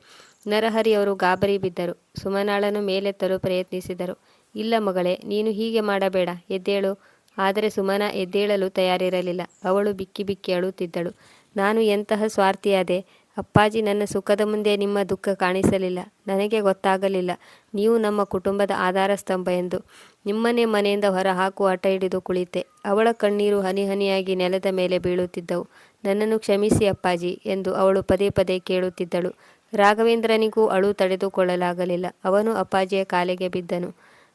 ನರಹರಿಯವರು ಗಾಬರಿ ಬಿದ್ದರು. ಸುಮನಾಳನ್ನು ಮೇಲೆತ್ತಲು ಪ್ರಯತ್ನಿಸಿದರು. ಇಲ್ಲ ಮಗಳೇ, ನೀನು ಹೀಗೆ ಮಾಡಬೇಡ, ಎದ್ದೇಳು. ಆದರೆ ಸುಮನಾ ಎದ್ದೇಳಲು ತಯಾರಿರಲಿಲ್ಲ. ಅವಳು ಬಿಕ್ಕಿ ಬಿಕ್ಕಿ ಅಳುತ್ತಿದ್ದಳು. ನಾನು ಎಂತಹ ಸ್ವಾರ್ಥಿಯಾದೆ. ಅಪ್ಪಾಜಿ, ನನ್ನ ಸುಖದ ಮುಂದೆ ನಿಮ್ಮ ದುಃಖ ಕಾಣಿಸಲಿಲ್ಲ. ನನಗೆ ಗೊತ್ತಾಗಲಿಲ್ಲ ನೀವು ನಮ್ಮ ಕುಟುಂಬದ ಆಧಾರ ಸ್ತಂಭ ಎಂದು. ನಿಮ್ಮನ್ನೇ ಮನೆಯಿಂದ ಹೊರ ಹಾಕುವ ಹಠ ಹಿಡಿದು ಕುಳಿತೆ. ಅವಳ ಕಣ್ಣೀರು ಹನಿ ಹನಿಯಾಗಿ ನೆಲದ ಮೇಲೆ ಬೀಳುತ್ತಿದ್ದವು. ನನ್ನನ್ನು ಕ್ಷಮಿಸಿ ಅಪ್ಪಾಜಿ ಎಂದು ಅವಳು ಪದೇ ಪದೇ ಕೇಳುತ್ತಿದ್ದಳು. ರಾಘವೇಂದ್ರನಿಗೂ ಅಳು ತಡೆದುಕೊಳ್ಳಲಾಗಲಿಲ್ಲ. ಅವನು ಅಪ್ಪಾಜಿಯ ಕಾಲಿಗೆ ಬಿದ್ದನು.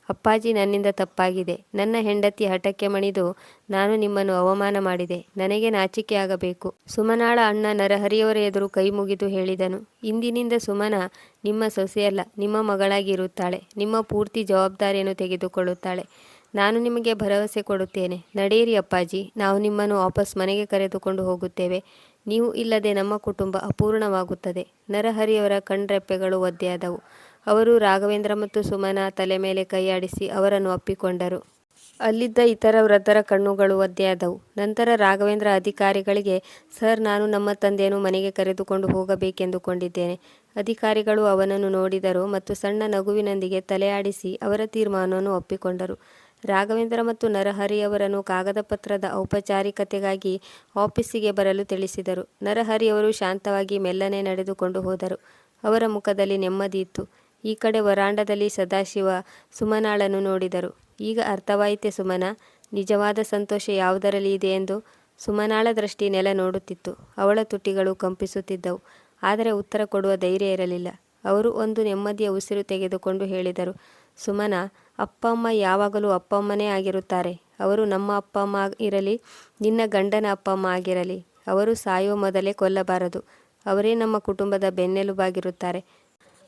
ಅಪ್ಪಾಜಿ, ನನ್ನಿಂದ ತಪ್ಪಾಗಿದೆ. ನನ್ನ ಹೆಂಡತಿ ಹಠಕ್ಕೆ ಮಣಿದು ನಾನು ನಿಮ್ಮನ್ನು ಅವಮಾನ ಮಾಡಿದೆ. ನನಗೆ ನಾಚಿಕೆಯಾಗಬೇಕು. ಸುಮನಾಳ ಅಣ್ಣ ನರಹರಿಯವರ ಎದುರು ಕೈ ಮುಗಿದು ಹೇಳಿದನು. ಇಂದಿನಿಂದ ಸುಮನಾ ನಿಮ್ಮ ಸೊಸೆಯಲ್ಲ, ನಿಮ್ಮ ಮಗಳಾಗಿ ಇರುತ್ತಾಳೆ. ನಿಮ್ಮ ಪೂರ್ತಿ ಜವಾಬ್ದಾರಿಯನ್ನು ತೆಗೆದುಕೊಳ್ಳುತ್ತಾಳೆ. ನಾನು ನಿಮಗೆ ಭರವಸೆ ಕೊಡುತ್ತೇನೆ. ನಡೆಯಿರಿ ಅಪ್ಪಾಜಿ, ನಾವು ನಿಮ್ಮನ್ನು ವಾಪಸ್ ಮನೆಗೆ ಕರೆದುಕೊಂಡು ಹೋಗುತ್ತೇವೆ. ನೀವು ಇಲ್ಲದೆ ನಮ್ಮ ಕುಟುಂಬ ಅಪೂರ್ಣವಾಗುತ್ತದೆ. ನರಹರಿಯವರ ಕಣ್ರೆಪ್ಪೆಗಳು ಒದ್ದೆಯಾದವು. ಅವರು ರಾಘವೇಂದ್ರ ಮತ್ತು ಸುಮನಾ ತಲೆ ಮೇಲೆ ಕೈಯಾಡಿಸಿ ಅವರನ್ನು ಅಪ್ಪಿಕೊಂಡರು. ಅಲ್ಲಿದ್ದ ಇತರ ವೃದ್ಧರ ಕಣ್ಣುಗಳು ಒದ್ದೆಯಾದವು. ನಂತರ ರಾಘವೇಂದ್ರ ಅಧಿಕಾರಿಗಳಿಗೆ, ಸರ್, ನಾನು ನಮ್ಮ ತಂದೆಯನ್ನು ಮನೆಗೆ ಕರೆದುಕೊಂಡು ಹೋಗಬೇಕೆಂದುಕೊಂಡಿದ್ದೇನೆ. ಅಧಿಕಾರಿಗಳು ಅವನನ್ನು ನೋಡಿದರು ಮತ್ತು ಸಣ್ಣ ನಗುವಿನೊಂದಿಗೆ ತಲೆಯಾಡಿಸಿ ಅವರ ತೀರ್ಮಾನವನ್ನು ಒಪ್ಪಿಕೊಂಡರು. ರಾಘವೇಂದ್ರ ಮತ್ತು ನರಹರಿಯವರನ್ನು ಕಾಗದ ಪತ್ರದ ಔಪಚಾರಿಕತೆಗಾಗಿ ಆಫೀಸಿಗೆ ಬರಲು ತಿಳಿಸಿದರು. ನರಹರಿಯವರು ಶಾಂತವಾಗಿ ಮೆಲ್ಲನೆ ನಡೆದುಕೊಂಡು ಹೋದರು. ಅವರ ಮುಖದಲ್ಲಿ ನೆಮ್ಮದಿ ಇತ್ತು. ಈ ಕಡೆ ವರಾಂಡದಲ್ಲಿ ಸದಾಶಿವ ಸುಮನಾಳನ್ನು ನೋಡಿದರು. ಈಗ ಅರ್ಥವಾಯಿತೆ ಸುಮನಾ, ನಿಜವಾದ ಸಂತೋಷ ಯಾವುದರಲ್ಲಿ ಇದೆ ಎಂದು. ಸುಮನಾಳ ದೃಷ್ಟಿ ನೆಲ ನೋಡುತ್ತಿತ್ತು. ಅವಳ ತುಟಿಗಳು ಕಂಪಿಸುತ್ತಿದ್ದವು. ಆದರೆ ಉತ್ತರ ಕೊಡುವ ಧೈರ್ಯ ಇರಲಿಲ್ಲ. ಅವರು ಒಂದು ನೆಮ್ಮದಿಯ ಉಸಿರು ತೆಗೆದುಕೊಂಡು ಹೇಳಿದರು, ಸುಮನಾ, ಅಪ್ಪ ಅಮ್ಮ ಯಾವಾಗಲೂ ಅಪ್ಪ ಅಮ್ಮನೇ ಆಗಿರುತ್ತಾರೆ. ಅವರು ನಮ್ಮ ಅಪ್ಪ ಅಮ್ಮ ಇರಲಿ, ನಿನ್ನ ಗಂಡನ ಅಪ್ಪ ಅಮ್ಮ ಆಗಿರಲಿ, ಅವರು ಸಾಯುವ ಮೊದಲೇ ಕೊಲ್ಲಬಾರದು. ಅವರೇ ನಮ್ಮ ಕುಟುಂಬದ ಬೆನ್ನೆಲುಬಾಗಿರುತ್ತಾರೆ.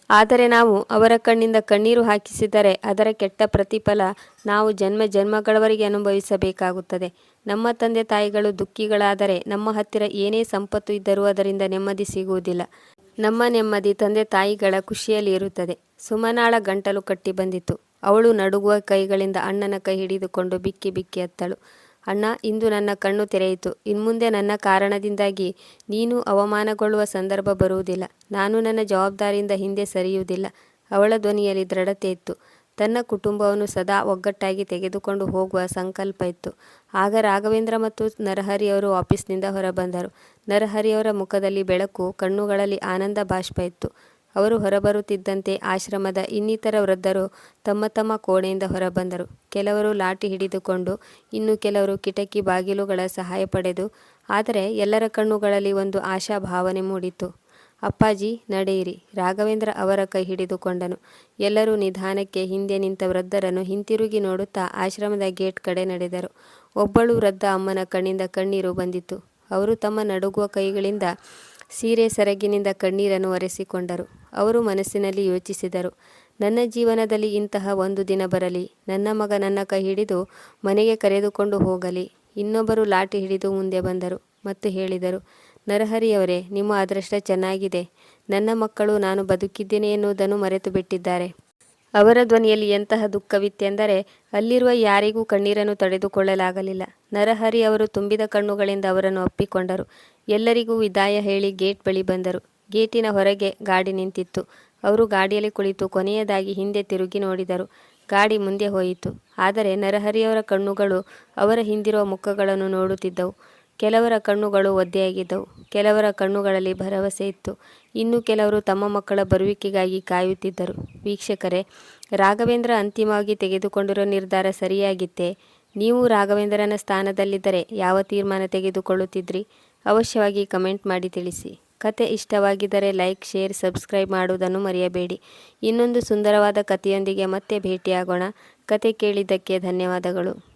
ಆದರೆ ನಾವು ಅವರ ಕಣ್ಣಿಂದ ಕಣ್ಣೀರು ಹಾಕಿಸಿದರೆ ಅದರ ಕೆಟ್ಟ ಪ್ರತಿಫಲ ನಾವು ಜನ್ಮ ಜನ್ಮಗಳವರೆಗೆ ಅನುಭವಿಸಬೇಕಾಗುತ್ತದೆ. ನಮ್ಮ ತಂದೆ ತಾಯಿಗಳು ದುಃಖಿಗಳಾದರೆ ನಮ್ಮ ಹತ್ತಿರ ಏನೇ ಸಂಪತ್ತು ಇದ್ದರೂ ಅದರಿಂದ ನೆಮ್ಮದಿ ಸಿಗುವುದಿಲ್ಲ. ನಮ್ಮ ನೆಮ್ಮದಿ ತಂದೆ ತಾಯಿಗಳ ಖುಷಿಯಲ್ಲಿ ಇರುತ್ತದೆ. ಸುಮನಾಳ ಗಂಟಲು ಕಟ್ಟಿ ಬಂದಿತು. ಅವಳು ನಡುಗುವ ಕೈಗಳಿಂದ ಅಣ್ಣನ ಕೈ ಹಿಡಿದುಕೊಂಡು ಬಿಕ್ಕಿ ಬಿಕ್ಕಿ ಅತ್ತಳು. ಅಣ್ಣ, ಇಂದು ನನ್ನ ಕಣ್ಣು ತೆರೆಯಿತು. ಇನ್ಮುಂದೆ ನನ್ನ ಕಾರಣದಿಂದಾಗಿ ನೀನು ಅವಮಾನಗೊಳ್ಳುವ ಸಂದರ್ಭ ಬರುವುದಿಲ್ಲ. ನಾನು ನನ್ನ ಜವಾಬ್ದಾರಿಯಿಂದ ಹಿಂದೆ ಸರಿಯುವುದಿಲ್ಲ. ಅವಳ ಧ್ವನಿಯಲ್ಲಿ ದೃಢತೆ ಇತ್ತು. ತನ್ನ ಕುಟುಂಬವನ್ನು ಸದಾ ಒಗ್ಗಟ್ಟಾಗಿ ತೆಗೆದುಕೊಂಡು ಹೋಗುವ ಸಂಕಲ್ಪ ಇತ್ತು. ಆಗ ರಾಘವೇಂದ್ರ ಮತ್ತು ನರಹರಿಯವರು ಆಫೀಸ್ನಿಂದ ಹೊರಬಂದರು. ನರಹರಿಯವರ ಮುಖದಲ್ಲಿ ಬೆಳಕು, ಕಣ್ಣುಗಳಲ್ಲಿ ಆನಂದ ಬಾಷ್ಪ ಇತ್ತು. ಅವರು ಹೊರಬರುತ್ತಿದ್ದಂತೆ ಆಶ್ರಮದ ಇನ್ನಿತರ ವೃದ್ಧರು ತಮ್ಮ ತಮ್ಮ ಕೋಣೆಯಿಂದ ಹೊರಬಂದರು. ಕೆಲವರು ಲಾಠಿ ಹಿಡಿದುಕೊಂಡು, ಇನ್ನು ಕೆಲವರು ಕಿಟಕಿ ಬಾಗಿಲುಗಳ ಸಹಾಯ ಪಡೆದು. ಆದರೆ ಎಲ್ಲರ ಕಣ್ಣುಗಳಲ್ಲಿ ಒಂದು ಆಶಾ ಭಾವನೆ ಮೂಡಿತು. ಅಪ್ಪಾಜಿ, ನಡೆಯಿರಿ. ರಾಘವೇಂದ್ರ ಅವರ ಕೈ ಹಿಡಿದುಕೊಂಡನು. ಎಲ್ಲರೂ ನಿಧಾನಕ್ಕೆ ಹಿಂದೆ ನಿಂತ ವೃದ್ಧರನ್ನು ಹಿಂತಿರುಗಿ ನೋಡುತ್ತಾ ಆಶ್ರಮದ ಗೇಟ್ ಕಡೆ ನಡೆದರು. ಒಬ್ಬಳು ವೃದ್ಧ ಅಮ್ಮನ ಕಣ್ಣಿಂದ ಕಣ್ಣೀರು ಬಂದಿತು. ಅವರು ತಮ್ಮ ನಡುಗುವ ಕೈಗಳಿಂದ ಸೀರೆ ಸೆರಗಿನಿಂದ ಕಣ್ಣೀರನ್ನು ಒರೆಸಿಕೊಂಡರು. ಅವರು ಮನಸ್ಸಿನಲ್ಲಿ ಯೋಚಿಸಿದರು, ನನ್ನ ಜೀವನದಲ್ಲಿ ಇಂತಹ ಒಂದು ದಿನ ಬರಲಿ. ನನ್ನ ಮಗ ನನ್ನ ಕೈ ಹಿಡಿದು ಮನೆಗೆ ಕರೆದುಕೊಂಡು ಹೋಗಲಿ. ಇನ್ನೊಬ್ಬರು ಲಾಠಿ ಹಿಡಿದು ಮುಂದೆ ಬಂದರು ಮತ್ತು ಹೇಳಿದರು, ನರಹರಿಯವರೇ, ನಿಮ್ಮ ಅದೃಷ್ಟ ಚೆನ್ನಾಗಿದೆ. ನನ್ನ ಮಕ್ಕಳು ನಾನು ಬದುಕಿದ್ದೇನೆ ಎನ್ನುವುದನ್ನು ಮರೆತು ಬಿಟ್ಟಿದ್ದಾರೆ. ಅವರ ಧ್ವನಿಯಲ್ಲಿ ಎಂತಹ ದುಃಖವಿತ್ತೆಂದರೆ ಅಲ್ಲಿರುವ ಯಾರಿಗೂ ಕಣ್ಣೀರನ್ನು ತಡೆದುಕೊಳ್ಳಲಾಗಲಿಲ್ಲ. ನರಹರಿ ಅವರು ತುಂಬಿದ ಕಣ್ಣುಗಳಿಂದ ಅವರನ್ನು ಅಪ್ಪಿಕೊಂಡರು. ಎಲ್ಲರಿಗೂ ವಿದಾಯ ಹೇಳಿ ಗೇಟ್ ಬಳಿ ಬಂದರು. ಗೇಟಿನ ಹೊರಗೆ ಗಾಡಿ ನಿಂತಿತ್ತು. ಅವರು ಗಾಡಿಯಲ್ಲಿ ಕುಳಿತು ಕೊನೆಯದಾಗಿ ಹಿಂದೆ ತಿರುಗಿ ನೋಡಿದರು. ಗಾಡಿ ಮುಂದೆ ಹೋಯಿತು. ಆದರೆ ನರಹರಿಯವರ ಕಣ್ಣುಗಳು ಅವರ ಹಿಂದಿರುವ ಮುಖಗಳನ್ನು ನೋಡುತ್ತಿದ್ದವು. ಕೆಲವರ ಕಣ್ಣುಗಳು ಒದ್ದೆಯಾಗಿದ್ದವು. ಕೆಲವರ ಕಣ್ಣುಗಳಲ್ಲಿ ಭರವಸೆ ಇತ್ತು. ಇನ್ನು ಕೆಲವರು ತಮ್ಮ ಮಕ್ಕಳ ಬರುವಿಕೆಗಾಗಿ ಕಾಯುತ್ತಿದ್ದರು. ವೀಕ್ಷಕರೇ, ರಾಘವೇಂದ್ರ ಅಂತಿಮವಾಗಿ ತೆಗೆದುಕೊಂಡಿರೋ ನಿರ್ಧಾರ ಸರಿಯಾಗಿತ್ತೇ? ನೀವು ರಾಘವೇಂದ್ರನ ಸ್ಥಾನದಲ್ಲಿದ್ದರೆ ಯಾವ ತೀರ್ಮಾನ ತೆಗೆದುಕೊಳ್ಳುತ್ತಿದ್ರಿ? ಅವಶ್ಯವಾಗಿ ಕಮೆಂಟ್ ಮಾಡಿ ತಿಳಿಸಿ. ಕತೆ ಇಷ್ಟವಾಗಿದ್ದರೆ ಲೈಕ್, ಶೇರ್, ಸಬ್ಸ್ಕ್ರೈಬ್ ಮಾಡುವುದನ್ನು ಮರೆಯಬೇಡಿ. ಇನ್ನೊಂದು ಸುಂದರವಾದ ಕಥೆಯೊಂದಿಗೆ ಮತ್ತೆ ಭೇಟಿಯಾಗೋಣ. ಕತೆ ಕೇಳಿದ್ದಕ್ಕೆ ಧನ್ಯವಾದಗಳು.